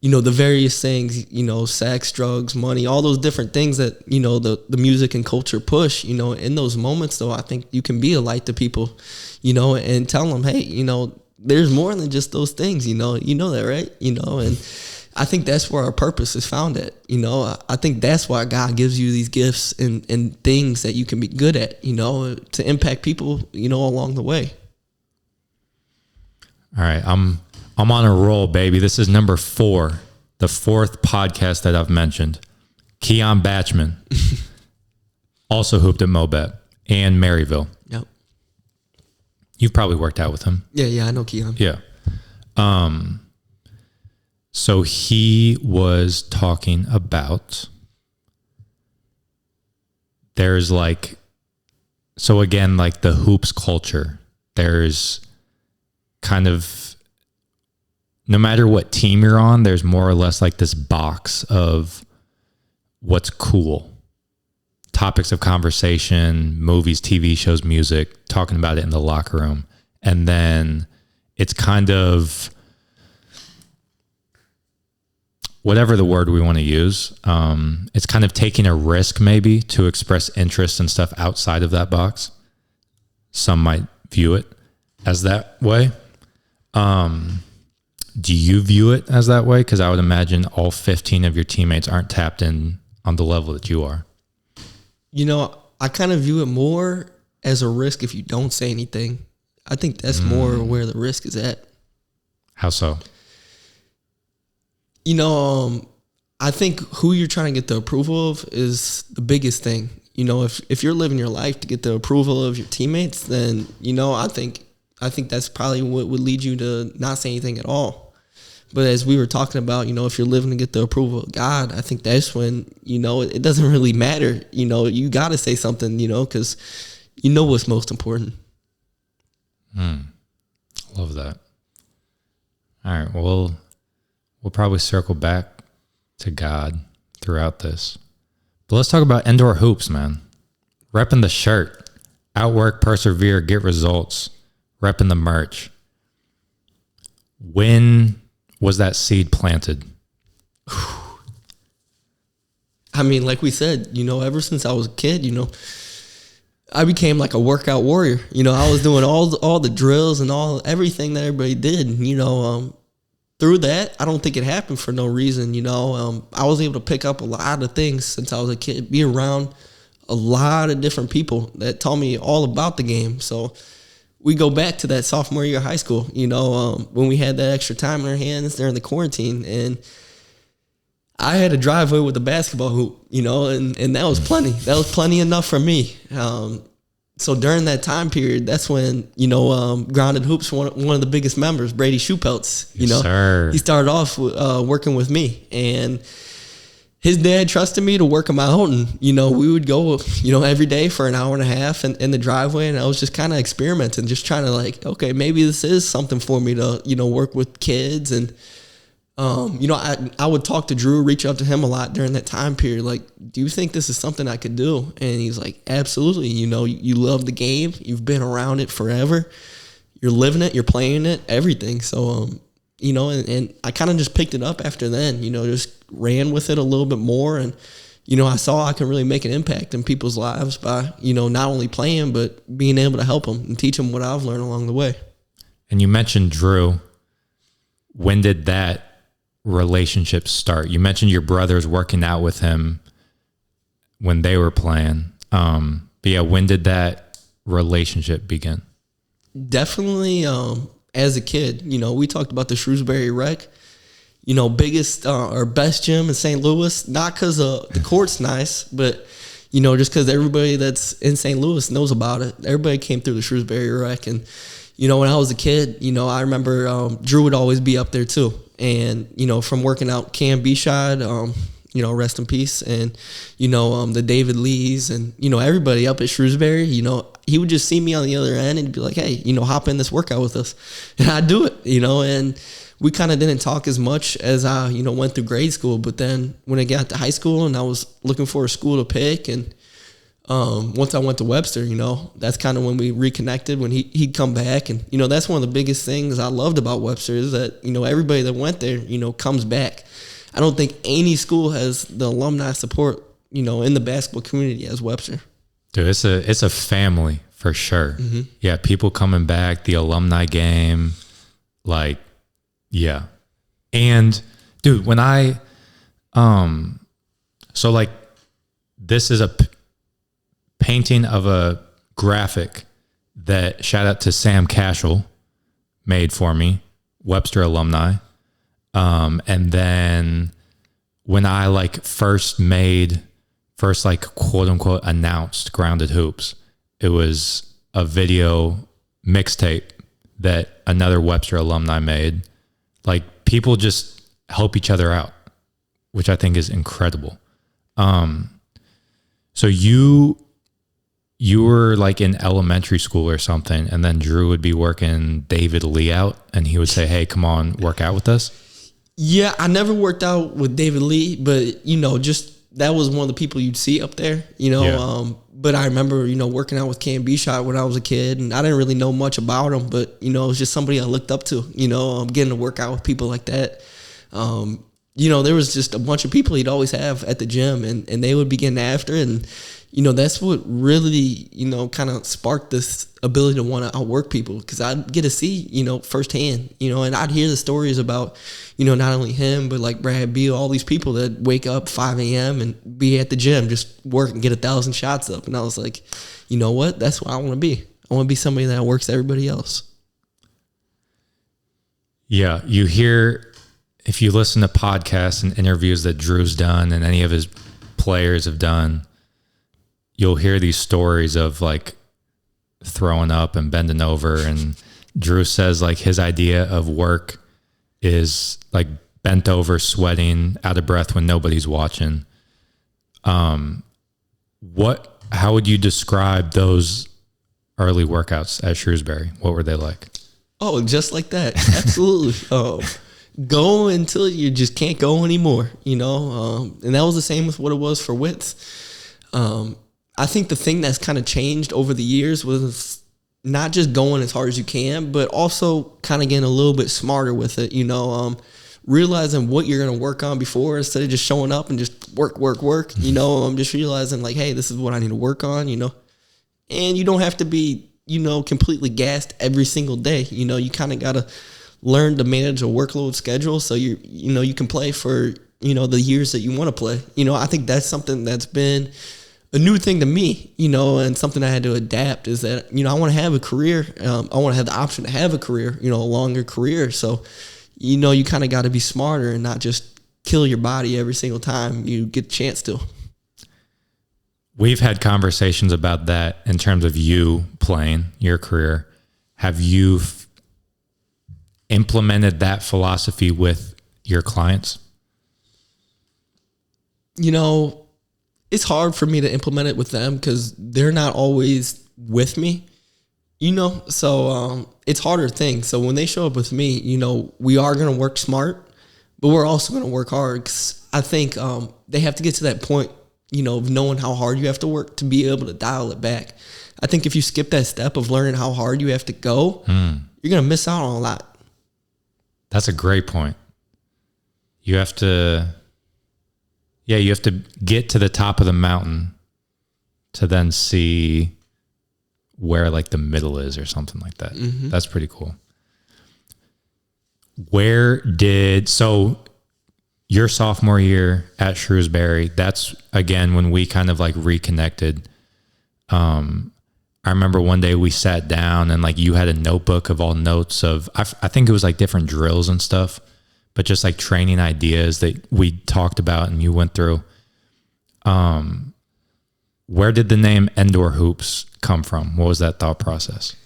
you know, the various things, you know, sex, drugs, money, all those different things that, you know, the music and culture push, you know, in those moments though, I think you can be a light to people, you know, and tell them, hey, you know, there's more than just those things, you know that, right? You know, and I think that's where our purpose is found at, you know. I think that's why God gives you these gifts and things that you can be good at, you know, to impact people, you know, along the way. All right, I'm on a roll, baby. This is number 4, the 4th podcast that I've mentioned. Keon Batchman, also hooped at Mobet and Maryville. Yep. You've probably worked out with him. Yeah, I know Keon. Yeah. So he was talking about there's like, so again, like the hoops culture, there's kind of, no matter what team you're on, there's more or less like this box of what's cool. Topics of conversation, movies, TV shows, music, talking about it in the locker room. And then it's kind of, whatever the word we want to use, it's kind of taking a risk maybe to express interest and stuff outside of that box. Some might view it as that way. Do you view it as that way? Because I would imagine all 15 of your teammates aren't tapped in on the level that you are. You know, I kind of view it more as a risk if you don't say anything. I think that's more where the risk is at. How so? You know, I think who you're trying to get the approval of is the biggest thing. You know, if you're living your life to get the approval of your teammates, then, you know, I think that's probably what would lead you to not say anything at all. But as we were talking about, you know, if you're living to get the approval of God, I think that's when, you know, it doesn't really matter. You know, you got to say something, you know, because you know what's most important. Love that. All right, well, we'll probably circle back to God throughout this. But let's talk about indoor hoops, man. Repping the shirt. Outwork, persevere, get results. Repping the merch. When was that seed planted? I mean, like we said, you know, ever since I was a kid, you know, I became like a workout warrior. You know, I was doing all the drills and everything that everybody did. You know, through that, I don't think it happened for no reason. You know, I was able to pick up a lot of things since I was a kid, be around a lot of different people that taught me all about the game. So we go back to that sophomore year of high school, you know, when we had that extra time in our hands during the quarantine, and I had a driveway with a basketball hoop, you know, and that was plenty. That was plenty enough for me. So during that time period, that's when, you know, Grounded Hoops, one of the biggest members, Brady Shoepeltz, you know, sir. He started off working with me, and his dad trusted me to work him out. And, you know, we would go, you know, every day for an hour and a half in the driveway. And I was just kind of experimenting, just trying to like, okay, maybe this is something for me to, you know, work with kids. And, you know, I would talk to Drew, reach out to him a lot during that time period. Like, do you think this is something I could do? And he's like, absolutely. You know, you love the game. You've been around it forever. You're living it. You're playing it, everything. So, and I kind of just picked it up after then, just ran with it a little bit more. And, I saw I can really make an impact in people's lives by, not only playing, but being able to help them and teach them what I've learned along the way. And you mentioned Drew. When did that relationship start? You mentioned your brothers working out with him when they were playing. But yeah, when did that relationship begin? Definitely as a kid. We talked about the Shrewsbury Rec. Biggest or best gym in St. Louis, not because the court's nice, but, just because everybody that's in St. Louis knows about it. Everybody came through the Shrewsbury Rec. And, when I was a kid, I remember Drew would always be up there too. And, from working out Cam B-Shot, rest in peace. And, the David Lees and, everybody up at Shrewsbury, he would just see me on the other end and be like, hey, hop in this workout with us. And I'd do it, and we kind of didn't talk as much as I, went through grade school. But then when I got to high school and I was looking for a school to pick, and once I went to Webster, that's kind of when we reconnected, when he'd come back. And, that's one of the biggest things I loved about Webster is that, everybody that went there, comes back. I don't think any school has the alumni support, in the basketball community as Webster. Dude, it's a family for sure. Mm-hmm. Yeah, people coming back, the alumni game, like, yeah. And dude, when I, so like, this is a painting of a graphic that, shout out to Sam Cashel, made for me, Webster alumni. And then when I like first like quote unquote announced Grounded Hoops, it was a video mixtape that another Webster alumni made. Like, people just help each other out, which I think is incredible. So you were like in elementary school or something, and then Drew would be working David Lee out, and he would say, hey, come on, work out with us. Yeah, I never worked out with David Lee, but, just that was one of the people you'd see up there, Yeah. But I remember, working out with Cam B-Shot when I was a kid, and I didn't really know much about him, but, it was just somebody I looked up to, getting to work out with people like that. There was just a bunch of people he'd always have at the gym, and they would be getting after it. And, that's what really, kind of sparked this ability to want to outwork people, because I'd get to see, firsthand, and I'd hear the stories about, not only him, but like Brad Beal, all these people that wake up 5 a.m. and be at the gym, just work and get 1,000 shots up. And I was like, you know what? That's what I want to be. I want to be somebody that works everybody else. Yeah. You hear, if you listen to podcasts and interviews that Drew's done and any of his players have done, you'll hear these stories of like throwing up and bending over. And Drew says like his idea of work is like bent over, sweating, out of breath when nobody's watching. How would you describe those early workouts at Shrewsbury? What were they like? Oh, just like that. Absolutely. Go until you just can't go anymore, and that was the same with what it was for WITTS. I think the thing that's kind of changed over the years was not just going as hard as you can, but also kind of getting a little bit smarter with it, realizing what you're going to work on before, instead of just showing up and just work, I'm just realizing like, hey, this is what I need to work on, and you don't have to be, completely gassed every single day. You kind of got to learn to manage a workload schedule so you can play for, the years that you want to play. I think that's something that's been a new thing to me, and something I had to adapt is that, I want to have a career. I want to have the option to have a career, a longer career. So, you kind of got to be smarter and not just kill your body every single time you get a chance to. We've had conversations about that in terms of you playing your career. Have you implemented that philosophy with your clients? It's hard for me to implement it with them because they're not always with me, so it's a harder thing. So when they show up with me, we are going to work smart, but we're also going to work hard, because I think they have to get to that point, of knowing how hard you have to work to be able to dial it back. I think if you skip that step of learning how hard you have to go, you're going to miss out on a lot. That's a great point. You have to get to the top of the mountain to then see where like the middle is or something like that. Mm-hmm. That's pretty cool. So your sophomore year at Shrewsbury, that's again when we kind of like reconnected. I remember one day we sat down and like you had a notebook of all notes of, I think it was like different drills and stuff, but just like training ideas that we talked about and you went through. Where did the name Endor Hoops come from? What was that thought process?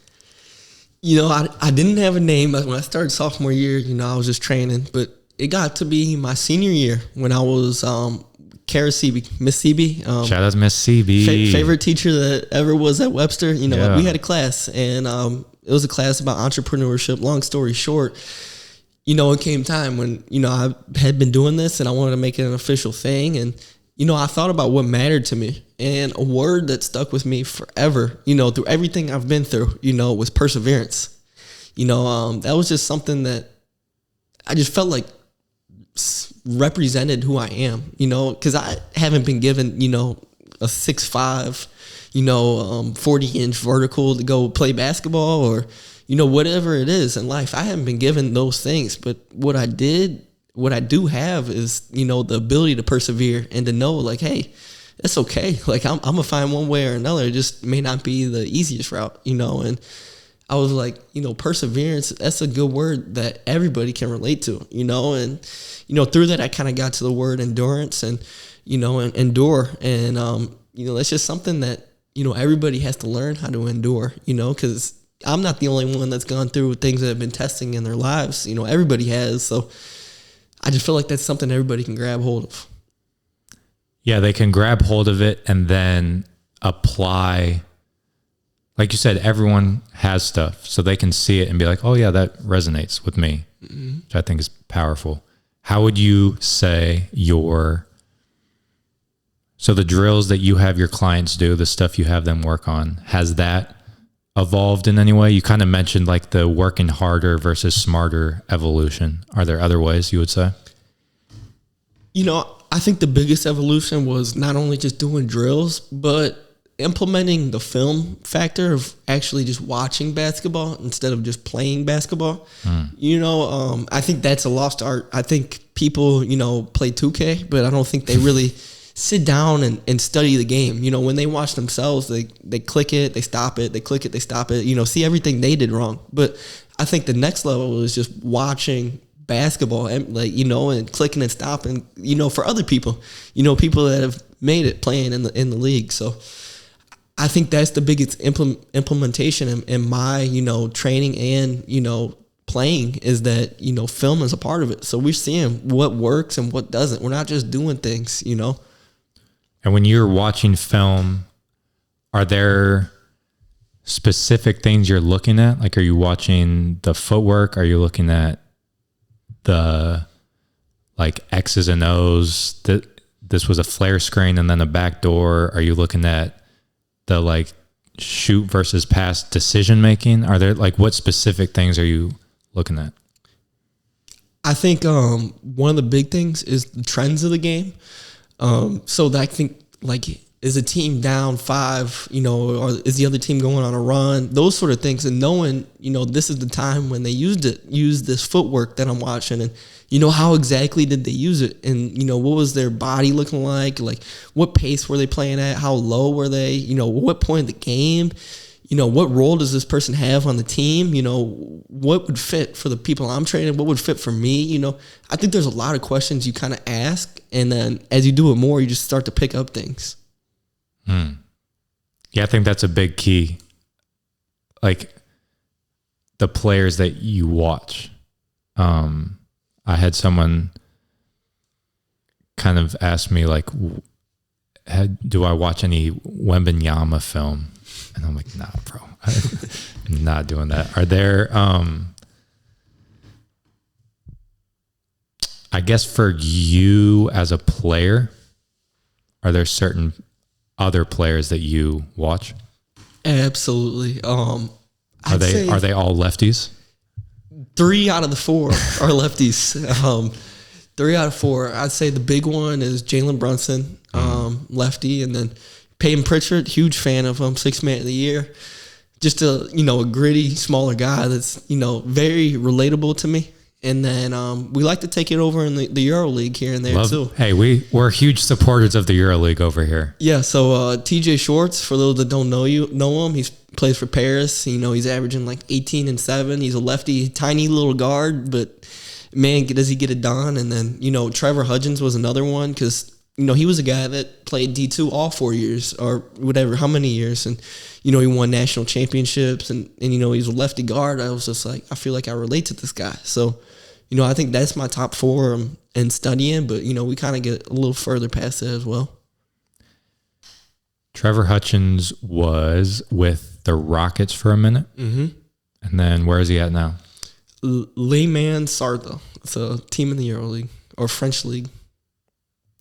I didn't have a name when I started sophomore year. I was just training, but it got to be my senior year when I was Miss CB. Shout out to Miss CB. Favorite teacher that ever was at Webster. We had a class, and it was a class about entrepreneurship. Long story short, it came time when, I had been doing this and I wanted to make it an official thing. And, I thought about what mattered to me, and a word that stuck with me forever, through everything I've been through, was perseverance. That was just something that I just felt like represented who I am, because I haven't been given, a 6'5", 40-inch vertical to go play basketball or, whatever it is in life. I haven't been given those things, but what I do have is, the ability to persevere and to know like, hey, it's okay. Like I'm gonna find one way or another. It just may not be the easiest route, and I was like, perseverance, that's a good word that everybody can relate to, and, through that, I kind of got to the word endurance and, and endure. And, that's just something that, everybody has to learn how to endure, because I'm not the only one that's gone through things that have been testing in their lives. Everybody has. So I just feel like that's something everybody can grab hold of. Yeah, they can grab hold of it and then apply. Like you said, everyone has stuff, so they can see it and be like, oh yeah, that resonates with me, which I think is powerful. How would you say so the drills that you have your clients do, the stuff you have them work on, has that evolved in any way? You kind of mentioned like the working harder versus smarter evolution. Are there other ways you would say? I think the biggest evolution was not only just doing drills, but implementing the film factor of actually just watching basketball instead of just playing basketball. I think that's a lost art. I think people, play 2K, but I don't think they really sit down and study the game. When they watch themselves, they click it, they stop it, they click it, they stop it, see everything they did wrong. But I think the next level is just watching basketball and and clicking and stopping, for other people, people that have made it playing in the league. So I think that's the biggest implementation in my, training and, playing is that, film is a part of it. So we're seeing what works and what doesn't. We're not just doing things, And when you're watching film, are there specific things you're looking at? Like, are you watching the footwork? Are you looking at the like X's and O's that this was a flare screen and then a back door? Are you looking at the like shoot versus pass decision making? Are there like, what specific things are you looking at? I think one of the big things is the trends of the game. So that I think like, is a team down 5, or is the other team going on a run? Those sort of things, and knowing, this is the time when they used this footwork that I'm watching, and how exactly did they use it, and what was their body looking like what pace were they playing at, how low were they, what point of the game, what role does this person have on the team, what would fit for the people I'm training, what would fit for me, I think there's a lot of questions you kind of ask, and then as you do it more, you just start to pick up things. Yeah, I think that's a big key. Like the players that you watch. I had someone kind of ask me like, do I watch any Wembanyama film? And I'm like, nah, bro, I'm not doing that. Are there, I guess for you as a player, are there certain other players that you watch? Absolutely. Are they all lefties? 3 out of the 4 are lefties. 3 out of 4. I'd say the big one is Jalen Brunson, lefty, and then Peyton Pritchard, huge fan of him, 6th man of the year. Just a gritty, smaller guy that's, very relatable to me. And then we like to take it over in the EuroLeague here and there too. Hey, we're huge supporters of the EuroLeague over here. Yeah, so TJ Shorts, for those that don't know him, he plays for Paris. He's averaging like 18 and 7. He's a lefty, tiny little guard, but man, does he get it done. And then, Trevor Hudgens was another one because, he was a guy that played D2 all 4 years or whatever, how many years. And, he won national championships and he's a lefty guard. I was just like, I feel like I relate to this guy. So, I think that's my top 4 in studying, but, we kind of get a little further past that as well. Trevor Hutchins was with the Rockets for a minute. Mm-hmm. And then where is he at now? Lehman Sartha. It's a team in the EuroLeague or French league.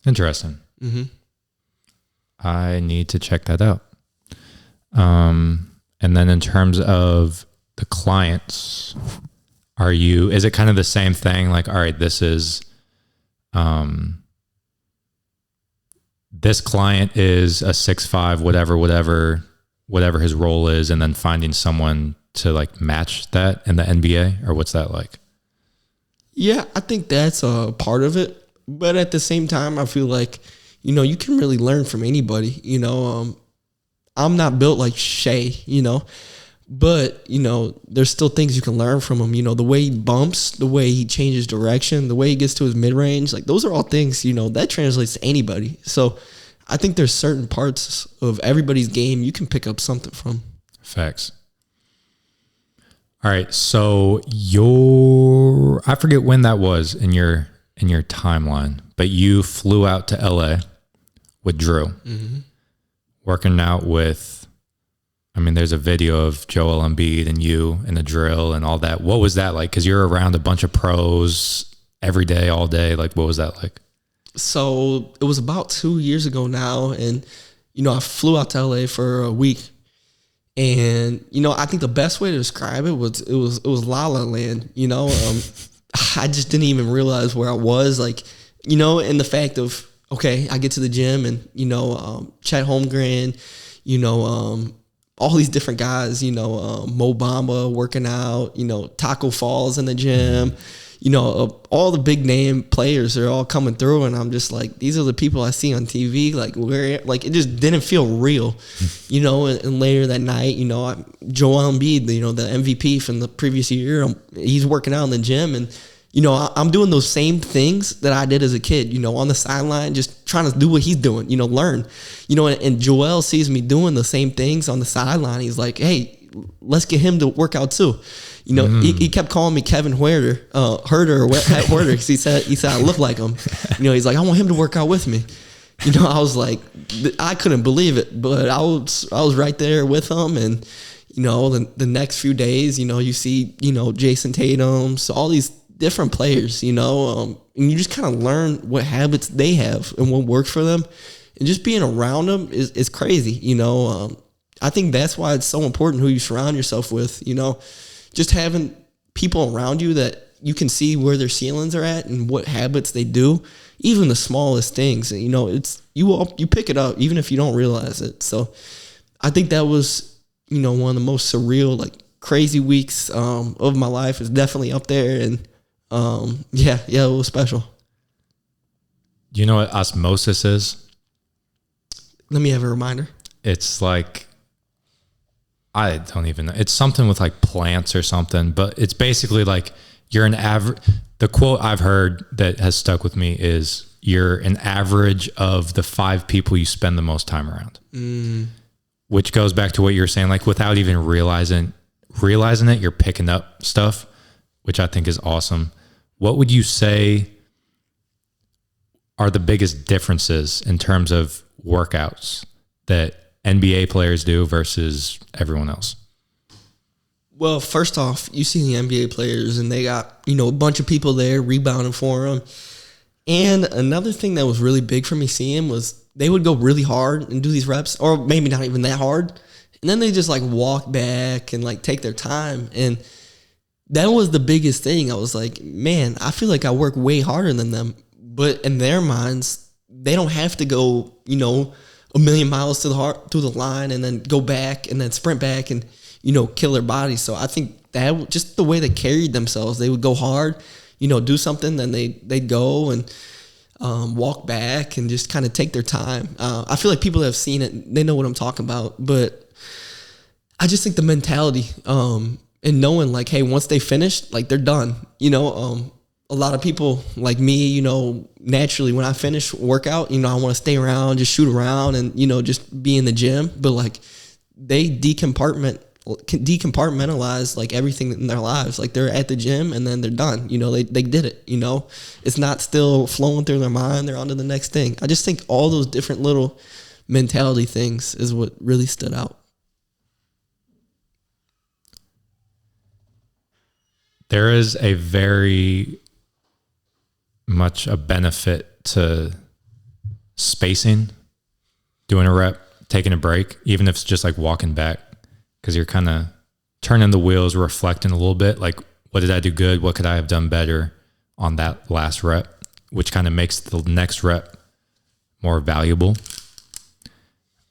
Interesting. Mm-hmm. I need to check that out. And then in terms of the clients, is it kind of the same thing? Like, all right, this is, this client is a 6'5", whatever his role is, and then finding someone to like match that in the NBA, or what's that like? Yeah, I think that's a part of it. But at the same time, I feel like, you can really learn from anybody. I'm not built like Shea, but, there's still things you can learn from him. The way he bumps, the way he changes direction, the way he gets to his mid-range, like those are all things, that translates to anybody. So I think there's certain parts of everybody's game you can pick up something from. Facts. All right. So I forget when that was in your timeline, but you flew out to LA with Drew, working out with, there's a video of Joel Embiid and you and the drill and all that. What was that like? Because you're around a bunch of pros every day, all day. Like, what was that like? So it was about 2 years ago now. And, I flew out to LA for a week. And, I think the best way to describe it was La La Land, I just didn't even realize where I was, like, in the fact of, okay, I get to the gym and, Chet Holmgren, all these different guys, Mo Bamba working out, Taco Falls in the gym, all the big name players are all coming through. And I'm just like, these are the people I see on TV. Like it just didn't feel real, and later that night, Joel Embiid, the MVP from the previous year, he's working out in the gym and, I'm doing those same things that I did as a kid, on the sideline, just trying to do what he's doing, learn, and Joel sees me doing the same things on the sideline. He's like, hey, let's get him to work out too. He kept calling me Kevin Huerter, Huerter, because he said I look like him. He's like, I want him to work out with me. I was like, I couldn't believe it, but I was right there with him. And, the next few days, you see, Jason Tatum, so all these different players, and you just kind of learn what habits they have and what works for them, and just being around them is crazy. I think that's why it's so important who you surround yourself with. Just having people around you that you can see where their ceilings are at and what habits they do, even the smallest things. It's you pick it up even if you don't realize it. So I think that was one of the most surreal, like crazy weeks of my life. Is definitely up there. And yeah, it was special. Do you know what osmosis is? Let me have a reminder. It's like, I don't even know. It's something with like plants or something, but it's basically like you're an average. The quote I've heard that has stuck with me is you're an average of the 5 people you spend the most time around, which goes back to what you're saying, like without even realizing it, you're picking up stuff, which I think is awesome. What would you say are the biggest differences in terms of workouts that NBA players do versus everyone else? Well, first off, you see the NBA players and they got, a bunch of people there rebounding for them. And another thing that was really big for me seeing was they would go really hard and do these reps, or maybe not even that hard. And then they just like walk back and like take their time. And that was the biggest thing. I was like, man, I feel like I work way harder than them. But in their minds, they don't have to go, a million miles to the line and then go back and then sprint back and, kill their bodies. So I think that just the way they carried themselves, they would go hard, do something, then they'd go and walk back and just kind of take their time. I feel like people that have seen it, they know what I'm talking about. But I just think the mentality and knowing like, hey, once they finish, like they're done. A lot of people like me, naturally when I finish workout, I want to stay around, just shoot around and, just be in the gym. But like they decompartmentalize like everything in their lives. Like they're at the gym and then they're done. They did it, it's not still flowing through their mind. They're on to the next thing. I just think all those different little mentality things is what really stood out. There is a very much a benefit to spacing, doing a rep, taking a break, even if it's just like walking back, because you're kind of turning the wheels, reflecting a little bit, like what did I do good? What could I have done better on that last rep, which kind of makes the next rep more valuable.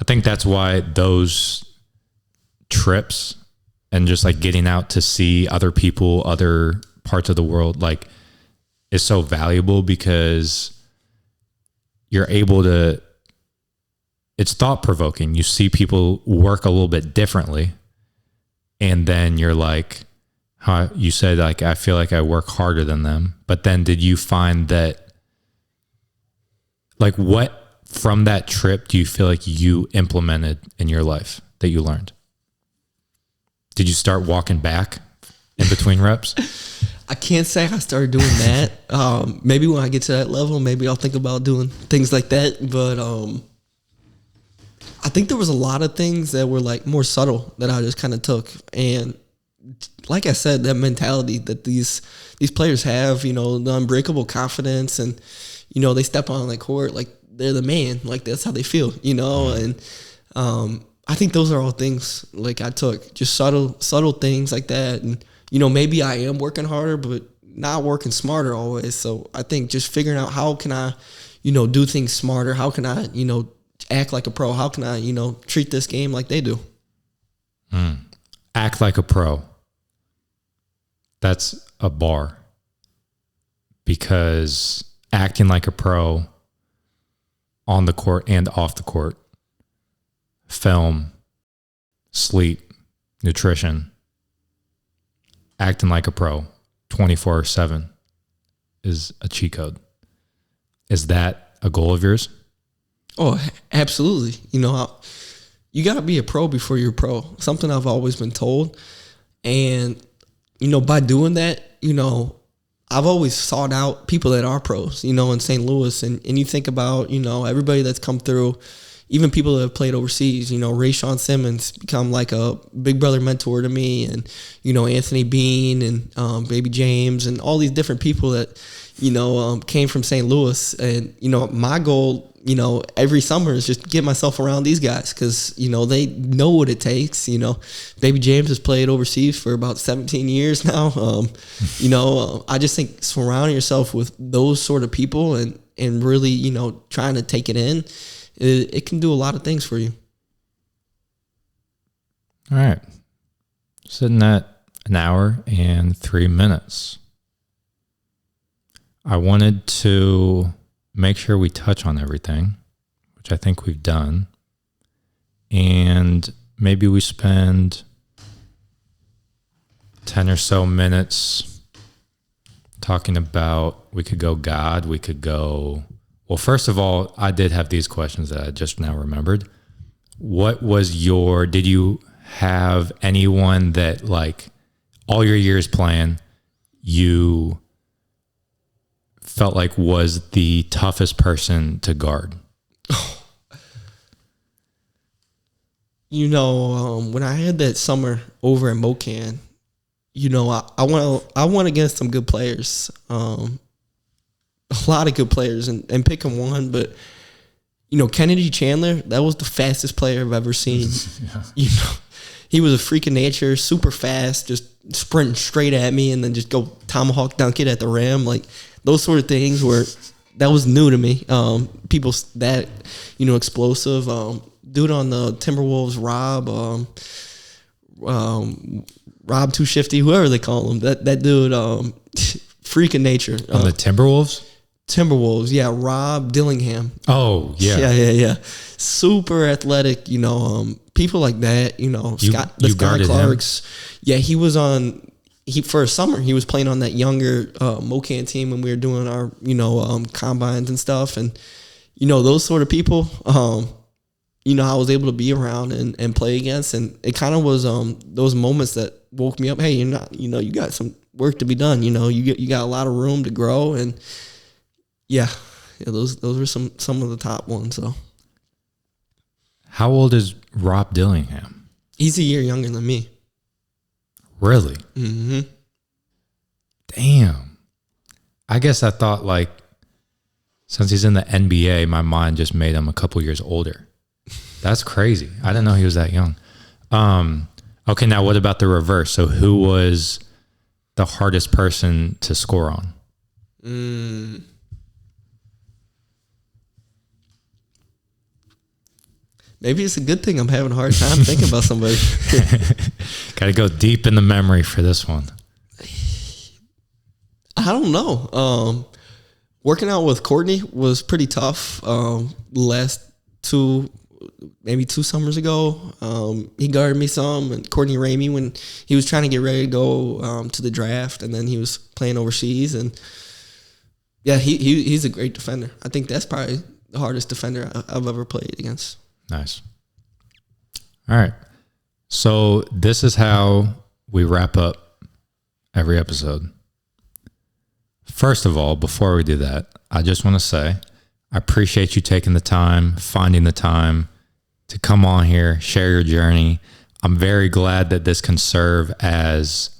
I think that's why those trips and just like getting out to see other people, other parts of the world, like is so valuable, because you're able to, it's thought provoking. You see people work a little bit differently. And then you're like, you said like, I feel like I work harder than them. But then did you find that, like what from that trip do you feel like you implemented in your life that you learned? Did you start walking back in between reps? I can't say I started doing that. Maybe when I get to that level, maybe I'll think about doing things like that. But I think there was a lot of things that were like more subtle that I just kind of took. And like I said, that mentality that these players have, the unbreakable confidence, and, they step on the court like they're the man, like that's how they feel, and I think those are all things like I took, just subtle things like that. And, maybe I am working harder, but not working smarter always. So I think just figuring out how can I, do things smarter? How can I, act like a pro? How can I, treat this game like they do? Act like a pro. That's a bar, because acting like a pro on the court and off the court, film, sleep, nutrition, acting like a pro 24/7 is a cheat code. Is that a goal of yours? Oh, absolutely. You got to be a pro before you're a pro. Something I've always been told. And, by doing that, I've always sought out people that are pros, in St. Louis. And you think about, everybody that's come through, even people that have played overseas, Rayshawn Simmons become like a big brother mentor to me, and, Anthony Bean and Baby James and all these different people that, came from St. Louis. And, my goal, every summer is just get myself around these guys, because, they know what it takes. Baby James has played overseas for about 17 years now. I just think surrounding yourself with those sort of people and really, trying to take it in, it can do a lot of things for you. All right. Sitting at an hour and 3 minutes. I wanted to make sure we touch on everything, which I think we've done. And maybe we spend 10 or so minutes talking about, we could go God, we could go, well, first of all, I did have these questions that I just now remembered. What was did you have anyone that like all your years playing, you felt like was the toughest person to guard? When I had that summer over in Mocan, I went against some good players, a lot of good players, and picking one, but Kennedy Chandler, that was the fastest player I've ever seen. Yeah. he was a freak of nature, super fast, just sprinting straight at me and then just go tomahawk dunk it at the rim. Like those sort of things that was new to me. People that, explosive. Dude on the Timberwolves, Rob Too Shifty, whoever they call him. That dude, freak of nature. On the Timberwolves? Timberwolves, yeah. Rob Dillingham. Oh, yeah. Yeah. Super athletic, people like that, Scott Clarks. Him? Yeah, he was for a summer, he was playing on that younger Mocan team when we were doing our, combines and stuff. And, those sort of people, I was able to be around and play against. And it kind of was those moments that woke me up. Hey, you're not, you got some work to be done. You got a lot of room to grow. And yeah, those were some of the top ones. So, how old is Rob Dillingham? He's a year younger than me. Really? Mm-hmm. Damn. I guess I thought since he's in the NBA, my mind just made him a couple years older. That's crazy. I didn't know he was that young. Okay, now what about the reverse? So who was the hardest person to score on? Maybe it's a good thing I'm having a hard time thinking about somebody. Got to go deep in the memory for this one. I don't know. Working out with Courtney was pretty tough. Last maybe 2 summers ago, he guarded me some, and Courtney Ramey when he was trying to get ready to go to the draft, and then he was playing overseas, and yeah, he's a great defender. I think that's probably the hardest defender I've ever played against. Nice. All right. So this is how we wrap up every episode. First of all, before we do that, I just want to say I appreciate you taking the time, finding the time to come on here, share your journey. I'm very glad that this can serve as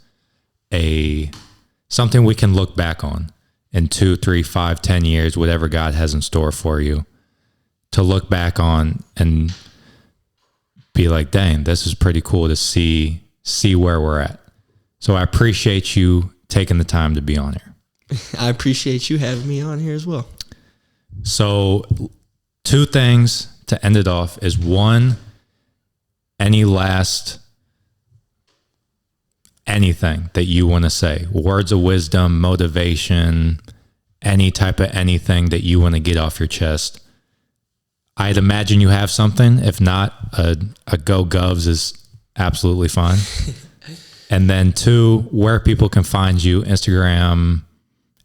something we can look back on in 2, 3, 5, 10 years, whatever God has in store for you, to look back on and be like, dang, this is pretty cool to see where we're at. So I appreciate you taking the time to be on here. I appreciate you having me on here as well. So 2 things to end it off is, 1, any last anything that you want to say, words of wisdom, motivation, any type of anything that you want to get off your chest. I'd imagine you have something. If not, a Go Govs is absolutely fine. And then 2, where people can find you, Instagram,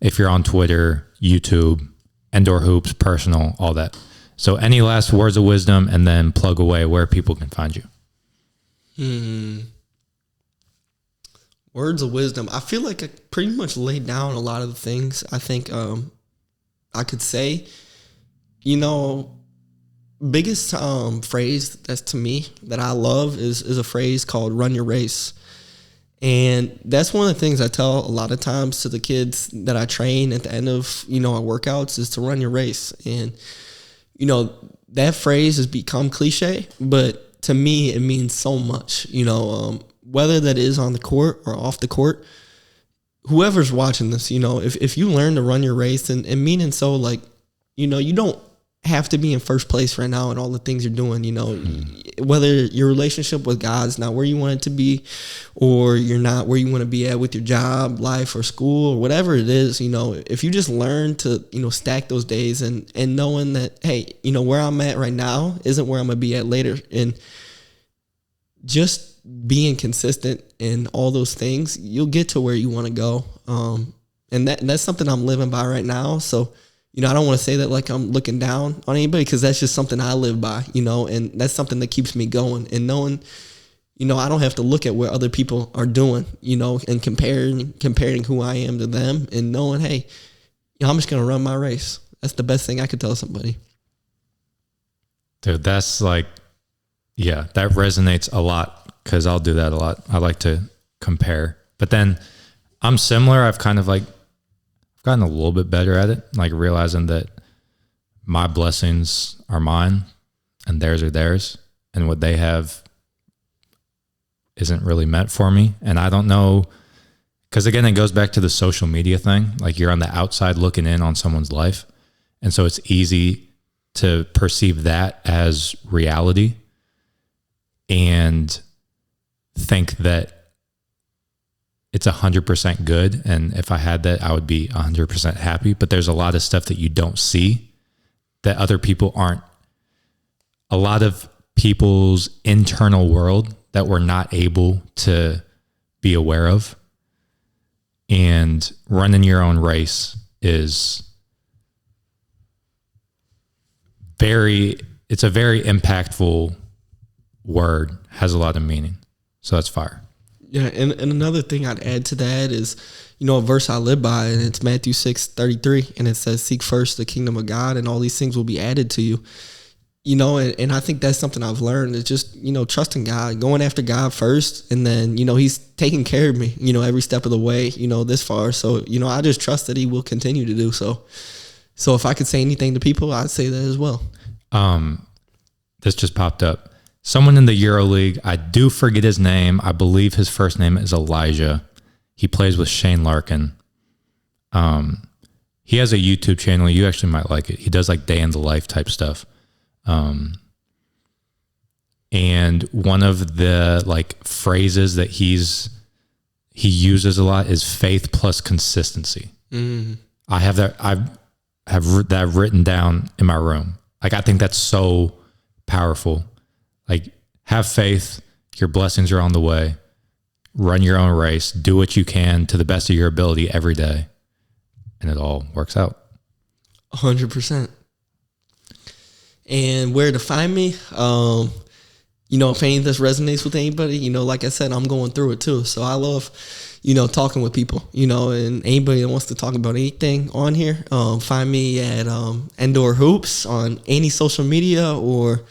if you're on Twitter, YouTube, Indoor Hoops, personal, all that. So any last words of wisdom, and then plug away where people can find you. Words of wisdom. I feel like I pretty much laid down a lot of the things I think I could say. Biggest phrase that's to me that I love is a phrase called "run your race," and that's one of the things I tell a lot of times to the kids that I train at the end of our workouts is to run your race. And that phrase has become cliche, but to me it means so much. Whether that is on the court or off the court, whoever's watching this, if you learn to run your race and meaning so you don't have to be in first place right now in all the things you're doing, whether your relationship with God's not where you want it to be, or you're not where you want to be at with your job, life, or school, or whatever it is, if you just learn to, stack those days and knowing that, hey, where I'm at right now isn't where I'm going to be at later. And just being consistent in all those things, you'll get to where you want to go. And that's something I'm living by right now. So, I don't want to say that like I'm looking down on anybody, because that's just something I live by, and that's something that keeps me going. And knowing, I don't have to look at what other people are doing, and comparing who I am to them, and knowing, hey, I'm just going to run my race. That's the best thing I could tell somebody. Dude, that's that resonates a lot, because I'll do that a lot. I like to compare. But then I'm similar. I've kind of gotten a little bit better at it, realizing that my blessings are mine and theirs are theirs, and what they have isn't really meant for me. And I don't know, because again, it goes back to the social media thing. Like you're on the outside looking in on someone's life. And so it's easy to perceive that as reality and think that it's 100% good. And if I had that, I would be 100% happy. But there's a lot of stuff that you don't see that other people aren't. A lot of people's internal world that we're not able to be aware of. And running your own race is it's a very impactful word, has a lot of meaning. So that's fire. Yeah, and another thing I'd add to that is, a verse I live by, and it's Matthew 6:33, and it says, seek first the kingdom of God, and all these things will be added to you. And I think that's something I've learned is just, trusting God, going after God first, and then, he's taking care of me, every step of the way, this far. So, I just trust that he will continue to do so. So if I could say anything to people, I'd say that as well. This just popped up. Someone in the EuroLeague, I do forget his name. I believe his first name is Elijah. He plays with Shane Larkin. He has a YouTube channel. You actually might like it. He does like day in the life type stuff. And one of the like phrases that he uses a lot is faith plus consistency. I have that written down in my room. Like, I think that's so powerful. Like, have faith. Your blessings are on the way. Run your own race. Do what you can to the best of your ability every day. And it all works out. 100%. And where to find me, if any of this resonates with anybody, like I said, I'm going through it too. So I love, talking with people, and anybody that wants to talk about anything on here, find me at Endor Hoops on any social media, or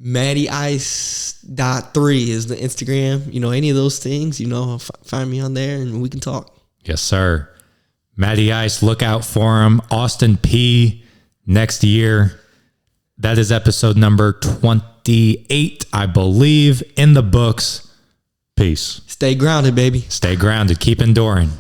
MattyIce.3 is the Instagram, any of those things, find me on there and we can talk. Yes, sir. Matty Ice, look out for him. Austin Peay next year. That is episode number 28, I believe, in the books. Peace. Stay grounded, baby. Stay grounded. Keep enduring.